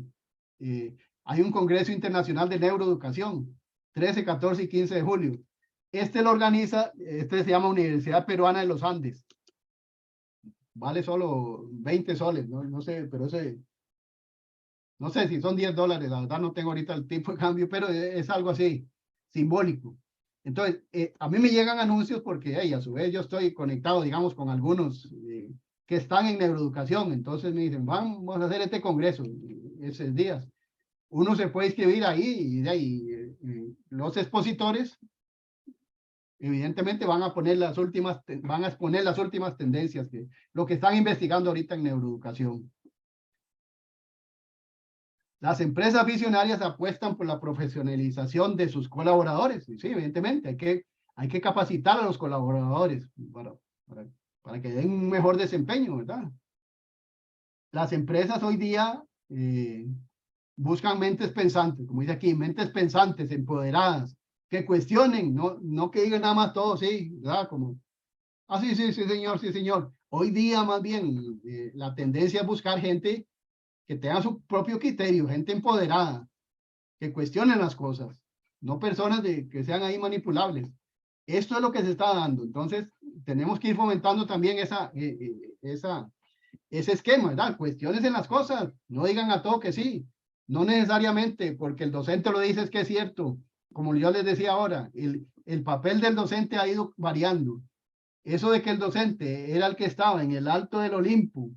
hay un congreso internacional de neuroeducación, 13, 14 y 15 de julio. Este lo organiza, se llama Universidad Peruana de los Andes. Vale solo 20 soles, no sé, pero no sé si son $10, la verdad no tengo ahorita el tipo de cambio, pero es algo así, simbólico. Entonces, a mí me llegan anuncios porque a su vez yo estoy conectado, digamos, con algunos que están en neuroeducación. Entonces me dicen, vamos a hacer este congreso esos días. Uno se puede inscribir ahí y de ahí los expositores evidentemente van a exponer las últimas tendencias, lo que están investigando ahorita en neuroeducación. Las empresas visionarias apuestan por la profesionalización de sus colaboradores. Sí, evidentemente, hay que capacitar a los colaboradores para que den un mejor desempeño, ¿verdad? Las empresas hoy día buscan mentes pensantes, como dice aquí, mentes pensantes, empoderadas, que cuestionen, no que digan nada más todo, sí, ¿verdad? Como, sí, señor, sí, señor. Hoy día, más bien, la tendencia es buscar gente que tenga su propio criterio, gente empoderada, que cuestionen las cosas, no personas que sean ahí manipulables. Esto es lo que se está dando. Entonces, tenemos que ir fomentando también ese esquema, ¿verdad? Cuestiones en las cosas, no digan a todo que sí, no necesariamente porque el docente lo dice es que es cierto. Como yo les decía ahora, el papel del docente ha ido variando. Eso de que el docente era el que estaba en el alto del Olimpo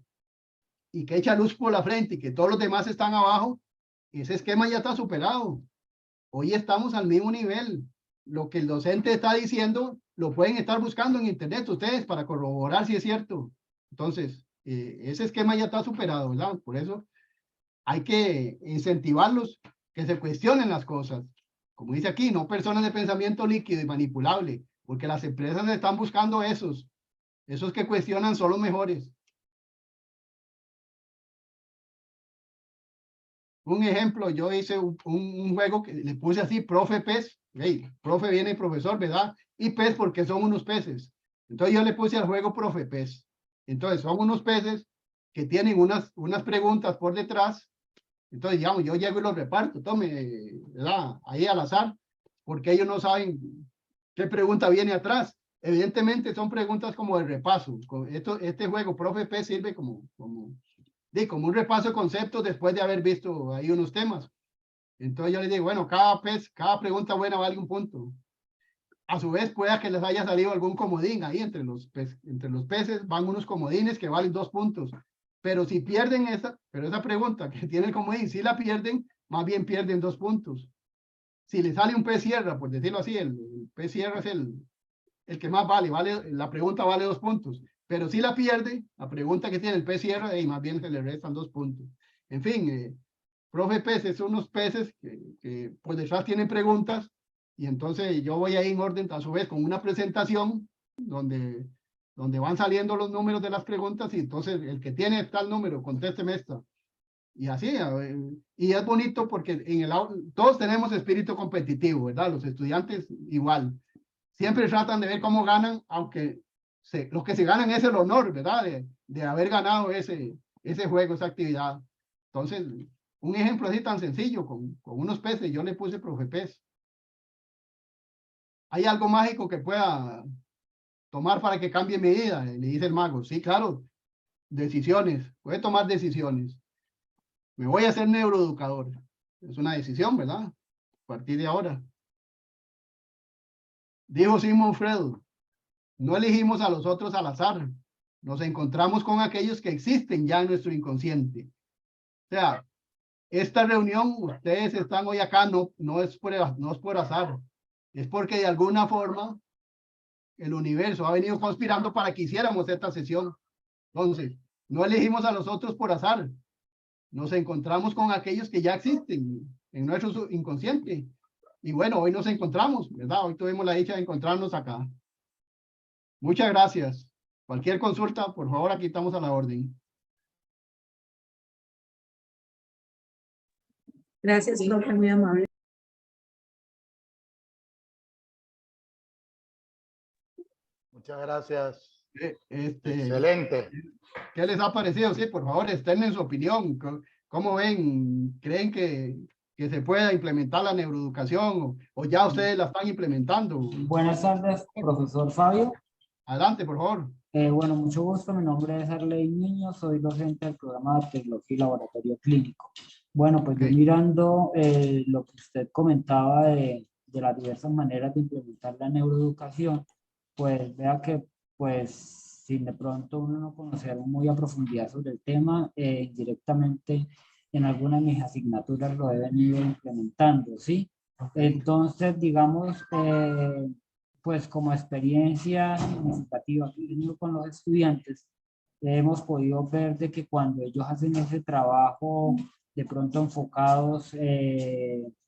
y que echa luz por la frente y que todos los demás están abajo, ese esquema ya está superado. Hoy estamos al mismo nivel. Lo que el docente está diciendo, lo pueden estar buscando en internet ustedes para corroborar si es cierto. Entonces, ese esquema ya está superado, ¿verdad? Por eso hay que incentivarlos que se cuestionen las cosas. Como dice aquí, no personas de pensamiento líquido y manipulable, porque las empresas están buscando esos que cuestionan son los mejores. Un ejemplo, yo hice un juego que le puse así, profe pez. Hey, profe viene profesor, ¿verdad? Y pez porque son unos peces. Entonces yo le puse al juego profe pez. Entonces son unos peces que tienen unas preguntas por detrás. Entonces, digamos, yo llego y los reparto, tome, ¿verdad? Ahí al azar, porque ellos no saben qué pregunta viene atrás. Evidentemente son preguntas como de repaso. Este juego, profe P, sirve como un repaso de conceptos después de haber visto ahí unos temas. Entonces yo les digo, bueno, cada pregunta buena vale un punto. A su vez, pueda que les haya salido algún comodín ahí entre los peces, van unos comodines que valen 2 puntos. Pero si pierden esa pregunta que tiene el comodín, si la pierden, más bien pierden 2 puntos. Si le sale un pez sierra, por decirlo así, el pez sierra es el que más vale, la pregunta vale 2 puntos. Pero si la pierde, la pregunta que tiene el pez sierra, y más bien se le restan 2 puntos. En fin, profe peces son unos peces que por detrás tienen preguntas, y entonces yo voy ahí en orden a su vez con una presentación donde van saliendo los números de las preguntas, y entonces el que tiene tal número, contésteme esta. Y así, y es bonito porque todos tenemos espíritu competitivo, ¿verdad? Los estudiantes igual. Siempre tratan de ver cómo ganan, aunque los que se ganan es el honor, ¿verdad? De haber ganado ese juego, esa actividad. Entonces, un ejemplo así tan sencillo, con unos peces, yo le puse profe pez. ¿Hay algo mágico que pueda tomar para que cambie mi vida? Le dice el mago. Sí, claro, decisiones, puede tomar decisiones. Me voy a hacer neuroeducador. Es una decisión, ¿verdad? A partir de ahora. Dijo Sigmund Freud, no elegimos a los otros al azar. Nos encontramos con aquellos que existen ya en nuestro inconsciente. O sea, esta reunión, ustedes están hoy acá, no es por azar. Es porque de alguna forma el universo ha venido conspirando para que hiciéramos esta sesión. Entonces, no elegimos a los otros por azar. Nos encontramos con aquellos que ya existen en nuestro inconsciente. Y bueno, hoy nos encontramos, ¿verdad? Hoy tuvimos la dicha de encontrarnos acá. Muchas gracias. Cualquier consulta, por favor, aquí estamos a la orden. Gracias, profe, muy amable. Muchas gracias. Excelente. Excelente. ¿Qué les ha parecido? Sí, por favor, estén en su opinión. ¿Cómo ven? ¿Creen que se pueda implementar la neuroeducación o ya ustedes la están implementando? Buenas tardes, profesor Fabio. Adelante, por favor. Bueno, mucho gusto. Mi nombre es Arley Niño, soy docente del programa de Tecnología y Laboratorio Clínico. Bueno, pues yo mirando lo que usted comentaba de las diversas maneras de implementar la neuroeducación, pues vea que, pues, sin de pronto uno no conocer muy a profundidad sobre el tema, directamente en alguna de mis asignaturas lo he venido implementando, ¿sí? Entonces, digamos, pues como experiencia significativa que he tenido con los estudiantes, hemos podido ver de que cuando ellos hacen ese trabajo de pronto enfocados,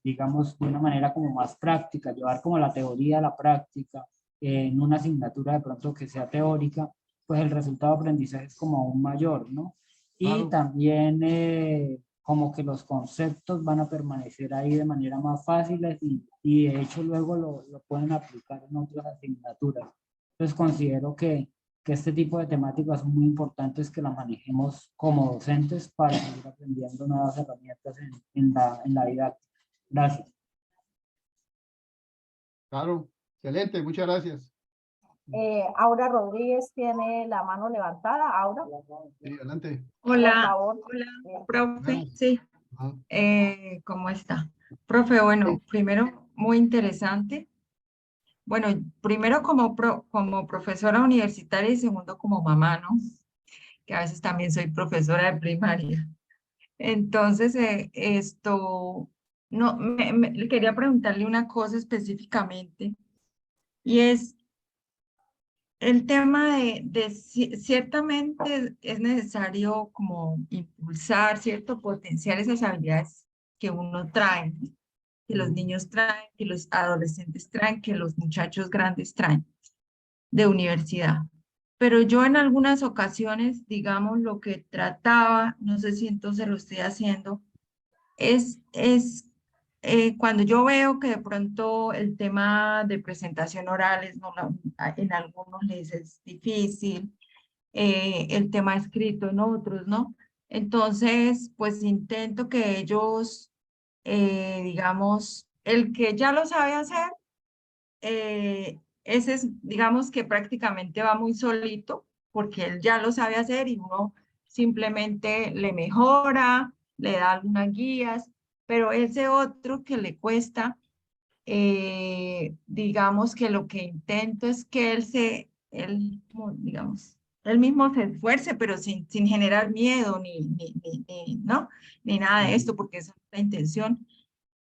digamos, de una manera como más práctica, llevar como la teoría a la práctica en una asignatura de pronto que sea teórica, pues el resultado de aprendizaje es como aún mayor, ¿no? Y también como que los conceptos van a permanecer ahí de manera más fácil y de hecho luego lo pueden aplicar en otras asignaturas. Entonces considero que este tipo de temáticas son muy importantes que las manejemos como docentes para seguir aprendiendo nuevas herramientas en la didáctica. Gracias. Claro, excelente, muchas gracias. Aura Rodríguez tiene la mano levantada. Aura. Sí, adelante. Hola, hola, profe. Sí, ¿cómo está? Profe, bueno, primero, muy interesante. Bueno, primero como profesora universitaria y segundo como mamá, ¿no? Que a veces también soy profesora de primaria. Entonces, no, quería preguntarle una cosa específicamente y es el tema ciertamente es necesario como impulsar, ¿cierto? Potenciar esas habilidades que uno trae, ¿no? Que los niños traen, que los adolescentes traen, que los muchachos grandes traen de universidad. Pero yo en algunas ocasiones, digamos, lo que trataba, no sé si entonces lo estoy haciendo, es cuando yo veo que de pronto el tema de presentación orales en algunos les es difícil, el tema escrito en otros, ¿no? Entonces, pues intento que ellos, digamos, el que ya lo sabe hacer, ese es, digamos que prácticamente va muy solito, porque él ya lo sabe hacer y uno simplemente le mejora, le da algunas guías, pero ese otro que le cuesta, digamos que lo que intento es que digamos, él mismo se esfuerce, pero sin generar miedo ¿no? Ni nada de esto, porque esa es la intención,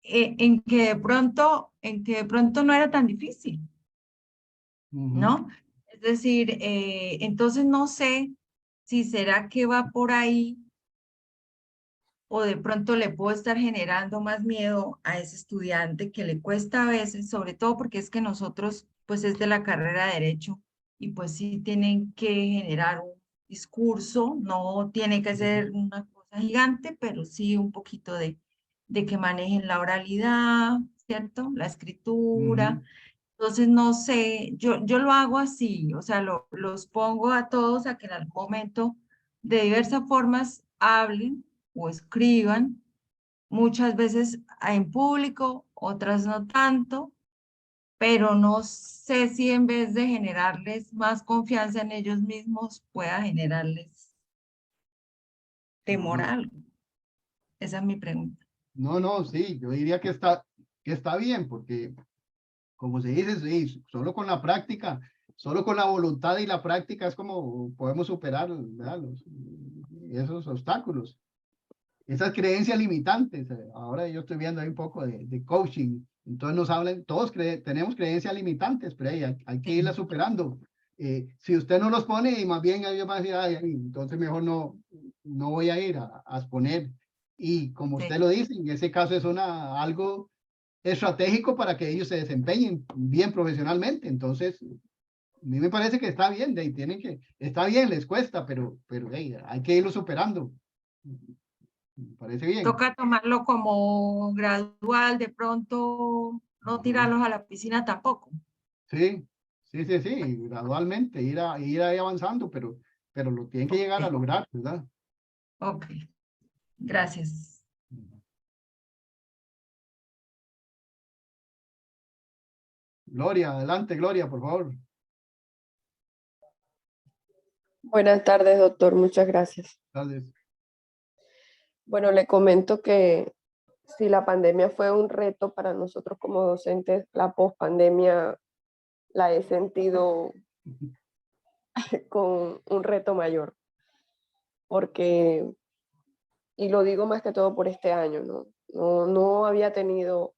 en que de pronto no era tan difícil, ¿no? Es decir, entonces no sé si será que va por ahí o de pronto le puedo estar generando más miedo a ese estudiante que le cuesta a veces, sobre todo porque es que nosotros, pues es de la carrera de Derecho y pues sí tienen que generar un discurso, no tiene que ser una cosa gigante, pero sí un poquito de que manejen la oralidad, ¿cierto? La escritura. Entonces, no sé, yo lo hago así, o sea, los pongo a todos a que en algún momento de diversas formas hablen o escriban, muchas veces en público, otras no tanto, pero no sé si en vez de generarles más confianza en ellos mismos, pueda generarles temor a algo. Esa es mi pregunta. No, no, sí, yo diría que está bien, porque como se dice, sí, solo con la práctica, solo con la voluntad y la práctica es como podemos superar, ¿verdad? Esos obstáculos, esas creencias limitantes. Ahora yo estoy viendo ahí un poco de coaching, entonces nos hablan, todos tenemos creencias limitantes, pero hay que irlas superando. Si usted no los pone, y más bien ellos van a decir, "Ay, entonces mejor no voy a ir a exponer". Y como usted lo dice, en ese caso es algo estratégico para que ellos se desempeñen bien profesionalmente. Entonces, a mí me parece que está bien, de ahí está bien, les cuesta, pero hey, hay que irlo superando. Me parece bien. Toca tomarlo como gradual, de pronto no tirarlos a la piscina tampoco. Sí, sí, gradualmente, ir ahí avanzando, pero lo tienen que llegar a lograr, ¿verdad? Ok, gracias. Gloria, adelante, Gloria, por favor. Buenas tardes, doctor. Muchas gracias. Tardes. Bueno, le comento que si la pandemia fue un reto para nosotros como docentes, la pospandemia la he sentido con un reto mayor. Porque, y lo digo más que todo por este año, no había tenido,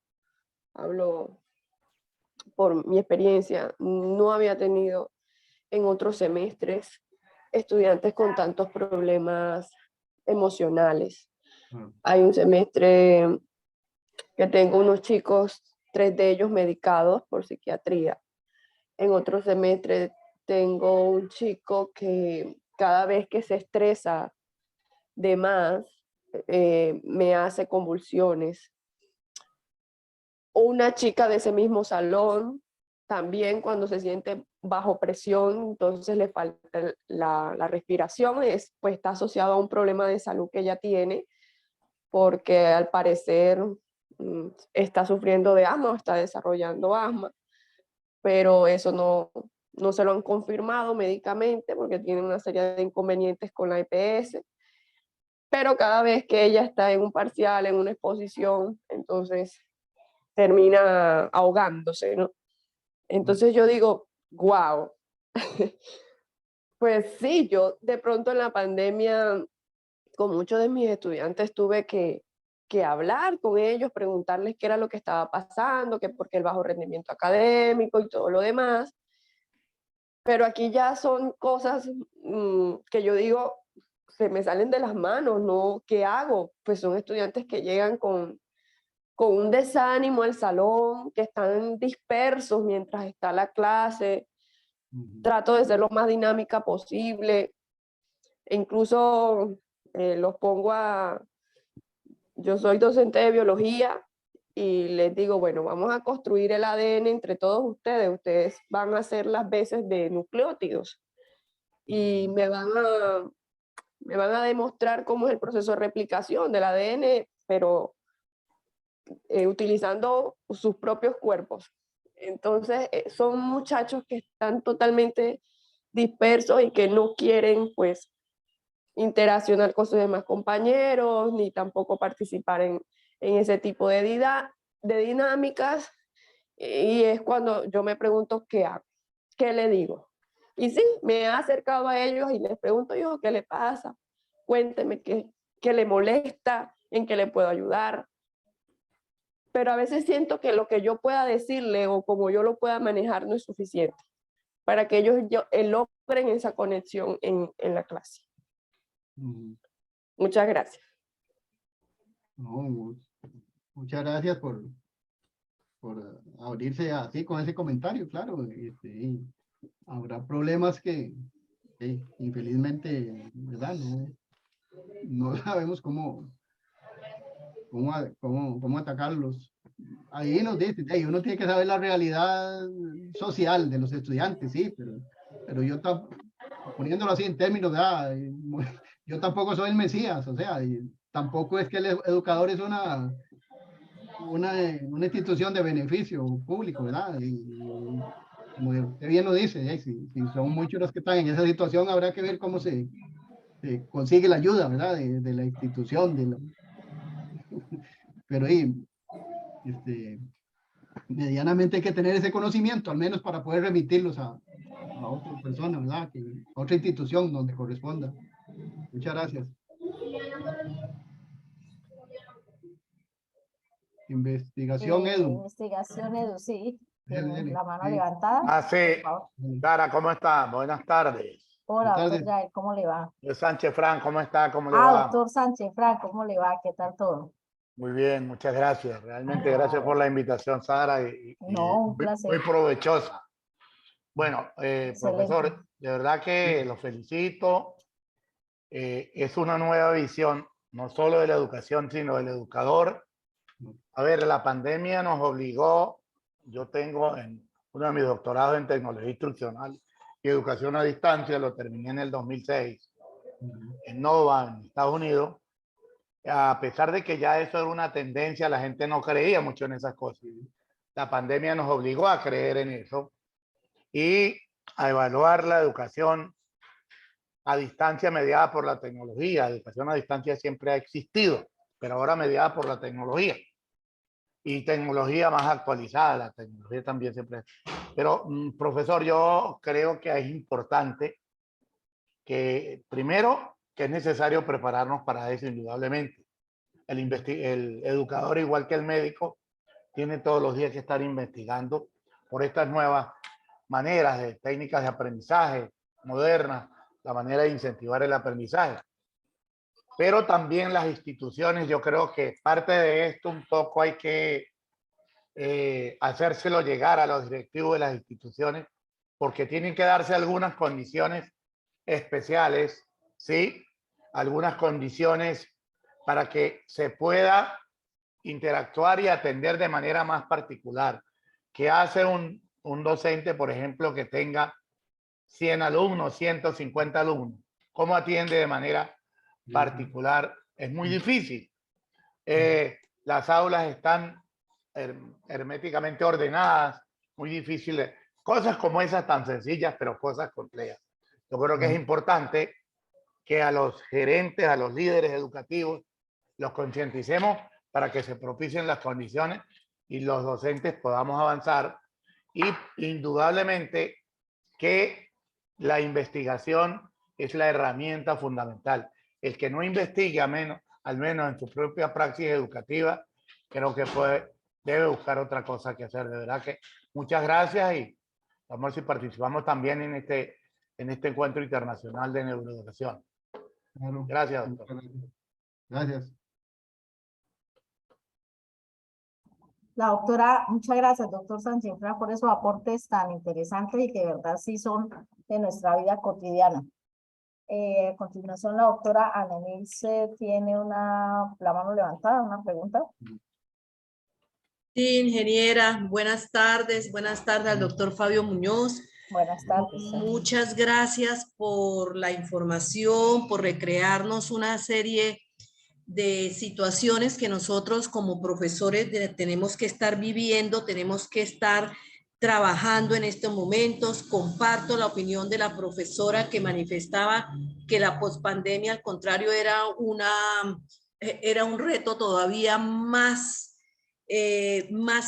hablo por mi experiencia, no había tenido en otros semestres estudiantes con tantos problemas emocionales. Hay un semestre que tengo unos chicos, 3 de ellos medicados por psiquiatría. En otro semestre tengo un chico que cada vez que se estresa de más, me hace convulsiones. Una chica de ese mismo salón, también cuando se siente bajo presión, entonces le falta la respiración, pues está asociado a un problema de salud que ella tiene, porque al parecer está sufriendo de asma o está desarrollando asma, pero eso no se lo han confirmado médicamente porque tiene una serie de inconvenientes con la EPS. Pero cada vez que ella está en un parcial, en una exposición, entonces termina ahogándose, ¿no? Entonces yo digo, wow. Pues sí, yo de pronto en la pandemia con muchos de mis estudiantes tuve que hablar con ellos, preguntarles qué era lo que estaba pasando, que por qué el bajo rendimiento académico y todo lo demás. Pero aquí ya son cosas que yo digo, se me salen de las manos, ¿no? ¿Qué hago? Pues son estudiantes que llegan con un desánimo al salón, que están dispersos mientras está la clase. Trato de ser lo más dinámica posible. E incluso los pongo yo soy docente de biología y les digo, bueno, vamos a construir el ADN entre todos ustedes. Ustedes van a hacer las veces de nucleótidos y me van a demostrar cómo es el proceso de replicación del ADN, pero utilizando sus propios cuerpos. Entonces, son muchachos que están totalmente dispersos y que no quieren, pues, interaccionar con sus demás compañeros, ni tampoco participar en ese tipo de dinámicas. Y es cuando yo me pregunto, ¿qué hago? ¿Qué le digo? Y sí, me he acercado a ellos y les pregunto yo, ¿qué le pasa? Cuénteme qué le molesta, en qué le puedo ayudar. Pero a veces siento que lo que yo pueda decirle o como yo lo pueda manejar no es suficiente para que ellos logren esa conexión en la clase. Muchas gracias. No, muchas gracias por abrirse así con ese comentario, claro. Habrá problemas que infelizmente, ¿verdad? No sabemos cómo atacarlos. Ahí nos dice, uno tiene que saber la realidad social de los estudiantes, sí, pero yo poniéndolo así en términos, yo tampoco soy el Mesías, o sea, tampoco es que el educador es una institución de beneficio público, ¿verdad? Y como usted bien lo dice, si son muchos los que están en esa situación, habrá que ver cómo se consigue la ayuda, ¿verdad? De la institución, pero medianamente hay que tener ese conocimiento, al menos para poder remitirlos a otra persona, ¿verdad? A otra institución donde corresponda. Muchas gracias. Investigación, Edu. Investigación, Edu, sí. Tiene Dele, la mano sí. levantada. Sí. Dara, ¿cómo está? Buenas tardes. Hola, Buenas doctor tardes. Jair, ¿cómo le va? Yo Sánchez Fran, ¿cómo está? ¿Cómo le va? Doctor Sánchez Frank, ¿cómo le va? ¿Qué tal todo? Muy bien, muchas gracias. Realmente gracias por la invitación, Sara, y No, un placer. muy provechosa. Bueno, Excelente. profesor, de verdad que lo felicito. Es una nueva visión, no solo de la educación, sino del educador. A ver, la pandemia nos obligó, yo tengo uno de mis doctorados en tecnología instruccional y educación a distancia, lo terminé en el 2006, en Nova, en Estados Unidos. A pesar de que ya eso era una tendencia, la gente no creía mucho en esas cosas. La pandemia nos obligó a creer en eso y a evaluar la educación a distancia mediada por la tecnología. La educación a distancia siempre ha existido, pero ahora mediada por la tecnología. Y tecnología más actualizada, la tecnología también siempre. Pero, profesor, yo creo que es importante que, primero, que es necesario prepararnos para eso, indudablemente. El educador, igual que el médico, tiene todos los días que estar investigando por estas nuevas maneras de técnicas de aprendizaje modernas, la manera de incentivar el aprendizaje. Pero también las instituciones, yo creo que parte de esto un poco hay que hacérselo llegar a los directivos de las instituciones, porque tienen que darse algunas condiciones especiales, ¿sí? Algunas condiciones para que se pueda interactuar y atender de manera más particular. ¿Qué hace un docente, por ejemplo, que tenga 100 alumnos, 150 alumnos? ¿Cómo atiende de manera particular? Es muy difícil. Las aulas están herméticamente ordenadas, muy difíciles. Cosas como esas tan sencillas, pero cosas complejas. Yo creo que es importante que a los gerentes, a los líderes educativos, los concienticemos para que se propicien las condiciones y los docentes podamos avanzar. Y indudablemente que la investigación es la herramienta fundamental. El que no investigue, al menos en su propia praxis educativa, creo que debe buscar otra cosa que hacer. De verdad que muchas gracias y vamos a ver si participamos también en este encuentro internacional de neuroeducación. Claro. Gracias, doctor. Gracias. La doctora, muchas gracias, doctor Sánchez Frank, por esos aportes tan interesantes y que de verdad sí son de nuestra vida cotidiana. A continuación, la doctora Anelise tiene la mano levantada, una pregunta. Sí, ingeniera, buenas tardes al doctor Fabio Muñoz. Buenas tardes. Muchas gracias por la información, por recrearnos una serie de situaciones que nosotros como profesores tenemos que estar viviendo, tenemos que estar trabajando en estos momentos. Comparto la opinión de la profesora que manifestaba que la pospandemia, al contrario, era un reto todavía más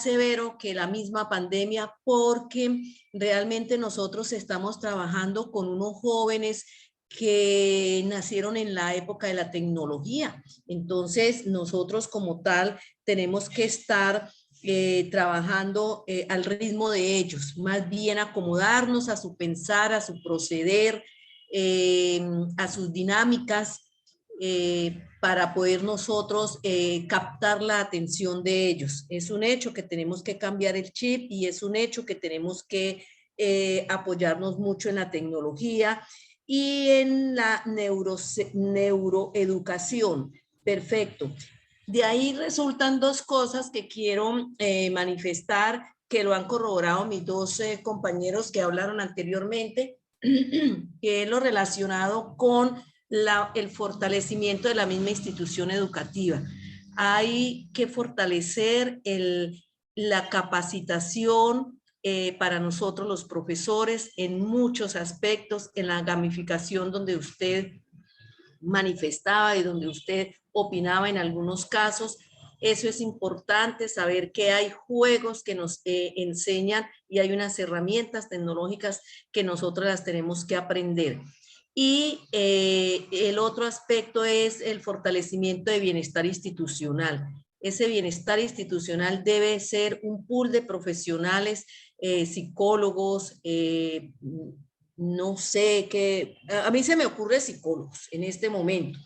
severo que la misma pandemia, porque realmente nosotros estamos trabajando con unos jóvenes que nacieron en la época de la tecnología. Entonces, nosotros como tal tenemos que estar trabajando al ritmo de ellos, más bien acomodarnos a su pensar, a su proceder, a sus dinámicas, para poder nosotros captar la atención de ellos. Es un hecho que tenemos que cambiar el chip y es un hecho que tenemos que apoyarnos mucho en la tecnología y en la neuroeducación. Perfecto. De ahí resultan dos cosas que quiero manifestar, que lo han corroborado mis dos compañeros que hablaron anteriormente, que es lo relacionado con el fortalecimiento de la misma institución educativa. Hay que fortalecer la capacitación para nosotros los profesores en muchos aspectos, en la gamificación donde usted manifestaba y donde usted opinaba en algunos casos. Eso es importante, saber que hay juegos que nos enseñan y hay unas herramientas tecnológicas que nosotros las tenemos que aprender. Y el otro aspecto es el fortalecimiento de bienestar institucional. Ese bienestar institucional debe ser un pool de profesionales, psicólogos, no sé qué, a mí se me ocurre psicólogos en este momento,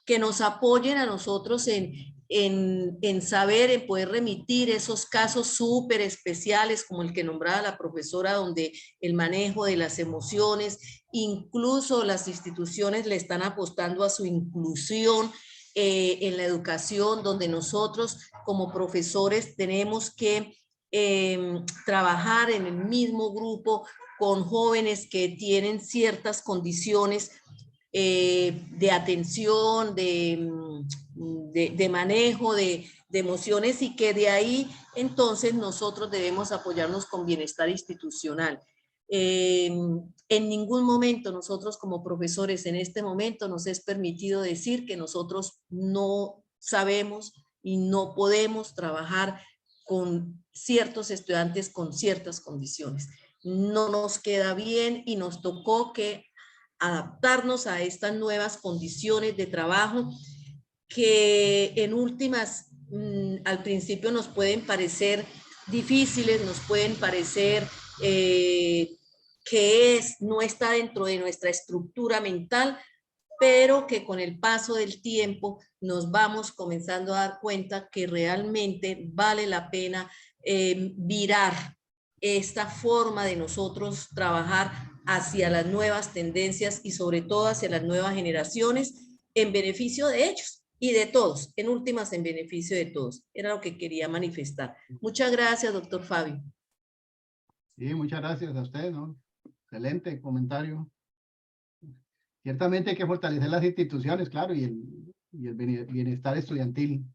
que nos apoyen a nosotros en saber, en poder remitir esos casos súper especiales como el que nombraba la profesora, donde el manejo de las emociones, incluso las instituciones le están apostando a su inclusión en la educación, donde nosotros como profesores tenemos que trabajar en el mismo grupo con jóvenes que tienen ciertas condiciones de atención, de manejo de emociones, y que de ahí entonces nosotros debemos apoyarnos con bienestar institucional. En ningún momento nosotros como profesores en este momento nos es permitido decir que nosotros no sabemos y no podemos trabajar con ciertos estudiantes con ciertas condiciones. No nos queda bien y nos tocó que adaptarnos a estas nuevas condiciones de trabajo que en últimas al principio nos pueden parecer difíciles, nos pueden parecer que no está dentro de nuestra estructura mental, pero que con el paso del tiempo nos vamos comenzando a dar cuenta que realmente vale la pena virar esta forma de nosotros trabajar hacia las nuevas tendencias y sobre todo hacia las nuevas generaciones en beneficio de ellos y de todos, en últimas en beneficio de todos. Era lo que quería manifestar. Muchas gracias, doctor Fabio. Sí, muchas gracias a usted, ¿no? Excelente comentario. Ciertamente hay que fortalecer las instituciones, claro, y el bienestar estudiantil.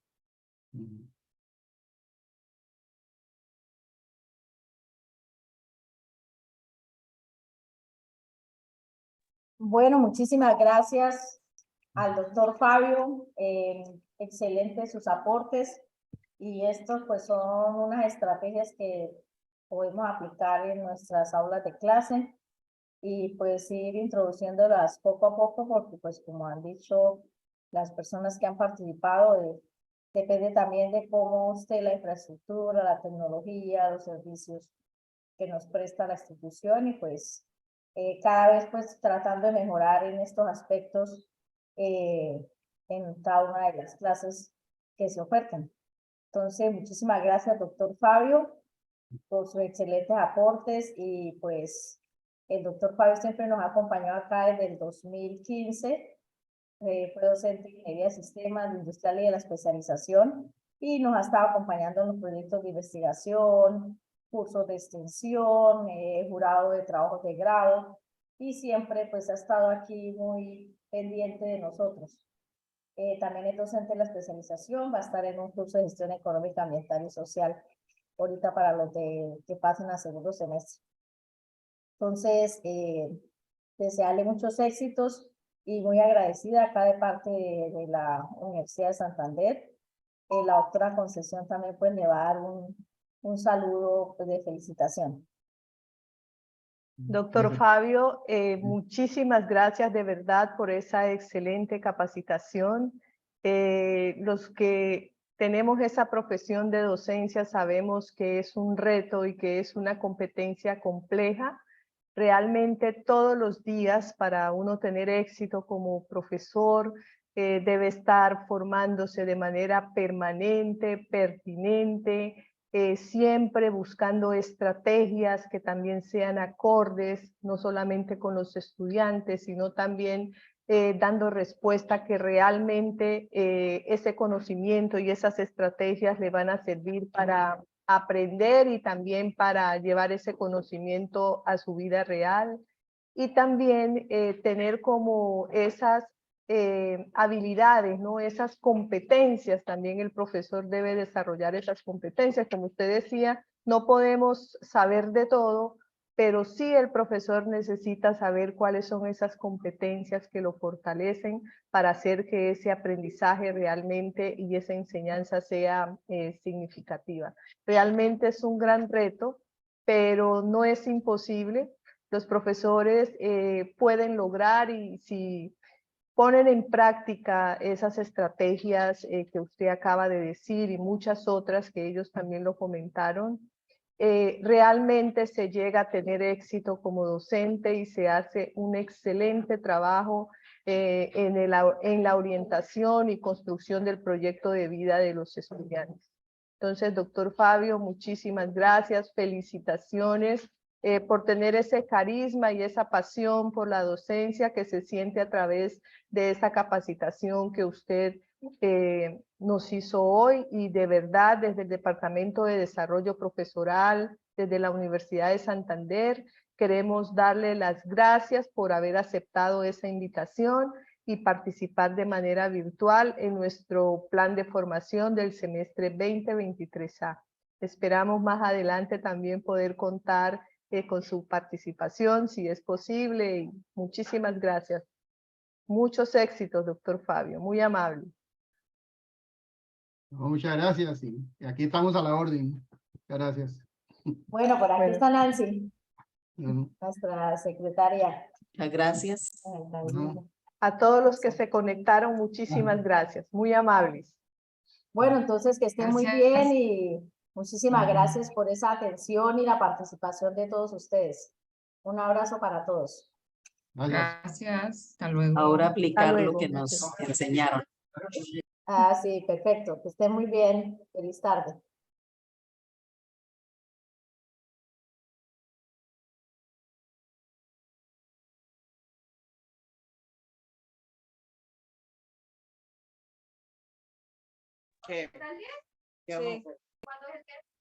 Bueno, muchísimas gracias al doctor Fabio. Excelentes sus aportes. Y estos pues son unas estrategias que podemos aplicar en nuestras aulas de clase y pues ir introduciéndolas poco a poco, porque pues como han dicho las personas que han participado, depende también de cómo esté la infraestructura, la tecnología, los servicios que nos presta la institución, y pues cada vez pues tratando de mejorar en estos aspectos en cada una de las clases que se ofertan. Entonces, muchísimas gracias, doctor Fabio, por sus excelentes aportes, y pues El doctor Fabio siempre nos ha acompañado acá desde el 2015. Fue docente de Ingeniería de Sistemas, de Industrial y de la especialización, y nos ha estado acompañando en los proyectos de investigación, cursos de extensión, jurado de trabajos de grado, y siempre pues ha estado aquí muy pendiente de nosotros. También es docente de la especialización, va a estar en un curso de gestión económica, ambiental y social, ahorita para los que pasen a segundo semestre. Entonces, desearle muchos éxitos y muy agradecida acá de parte de la Universidad de Santander. La doctora Concesión también pues le va a dar un saludo pues, de felicitación. Doctor Fabio, muchísimas gracias de verdad por esa excelente capacitación. Los que tenemos esa profesión de docencia sabemos que es un reto y que es una competencia compleja. Realmente todos los días para uno tener éxito como profesor debe estar formándose de manera permanente, pertinente, siempre buscando estrategias que también sean acordes, no solamente con los estudiantes, sino también dando respuesta que realmente ese conocimiento y esas estrategias le van a servir para aprender y también para llevar ese conocimiento a su vida real, y también tener como esas habilidades, ¿no? Esas competencias, también el profesor debe desarrollar esas competencias. Como usted decía, no podemos saber de todo, pero sí el profesor necesita saber cuáles son esas competencias que lo fortalecen para hacer que ese aprendizaje realmente y esa enseñanza sea significativa. Realmente es un gran reto, pero no es imposible. Los profesores pueden lograr, y si ponen en práctica esas estrategias que usted acaba de decir y muchas otras que ellos también lo comentaron, realmente se llega a tener éxito como docente y se hace un excelente trabajo en la orientación y construcción del proyecto de vida de los estudiantes. Entonces, doctor Fabio, muchísimas gracias, felicitaciones por tener ese carisma y esa pasión por la docencia que se siente a través de esa capacitación que usted nos hizo hoy, y de verdad desde el Departamento de Desarrollo Profesoral, desde la Universidad de Santander, queremos darle las gracias por haber aceptado esa invitación y participar de manera virtual en nuestro plan de formación del semestre 2023A. Esperamos más adelante también poder contar con su participación, si es posible, y muchísimas gracias. Muchos éxitos, doctor Fabio, muy amable. Muchas gracias, y aquí estamos a la orden. Muchas gracias. Bueno, por aquí está Nancy, Bueno, nuestra secretaria. Muchas gracias. bueno. A todos los que se conectaron, muchísimas gracias, muy amables. Bueno, entonces que estén muy Gracias. bien y muchísimas gracias por esa atención y la participación de todos ustedes. Un abrazo para todos. Gracias. Gracias. Hasta luego. Ahora aplicar lo luego. que nos enseñaron. Ah, sí, perfecto. Que estén muy bien. Feliz tarde. ¿Qué vamos a hacer?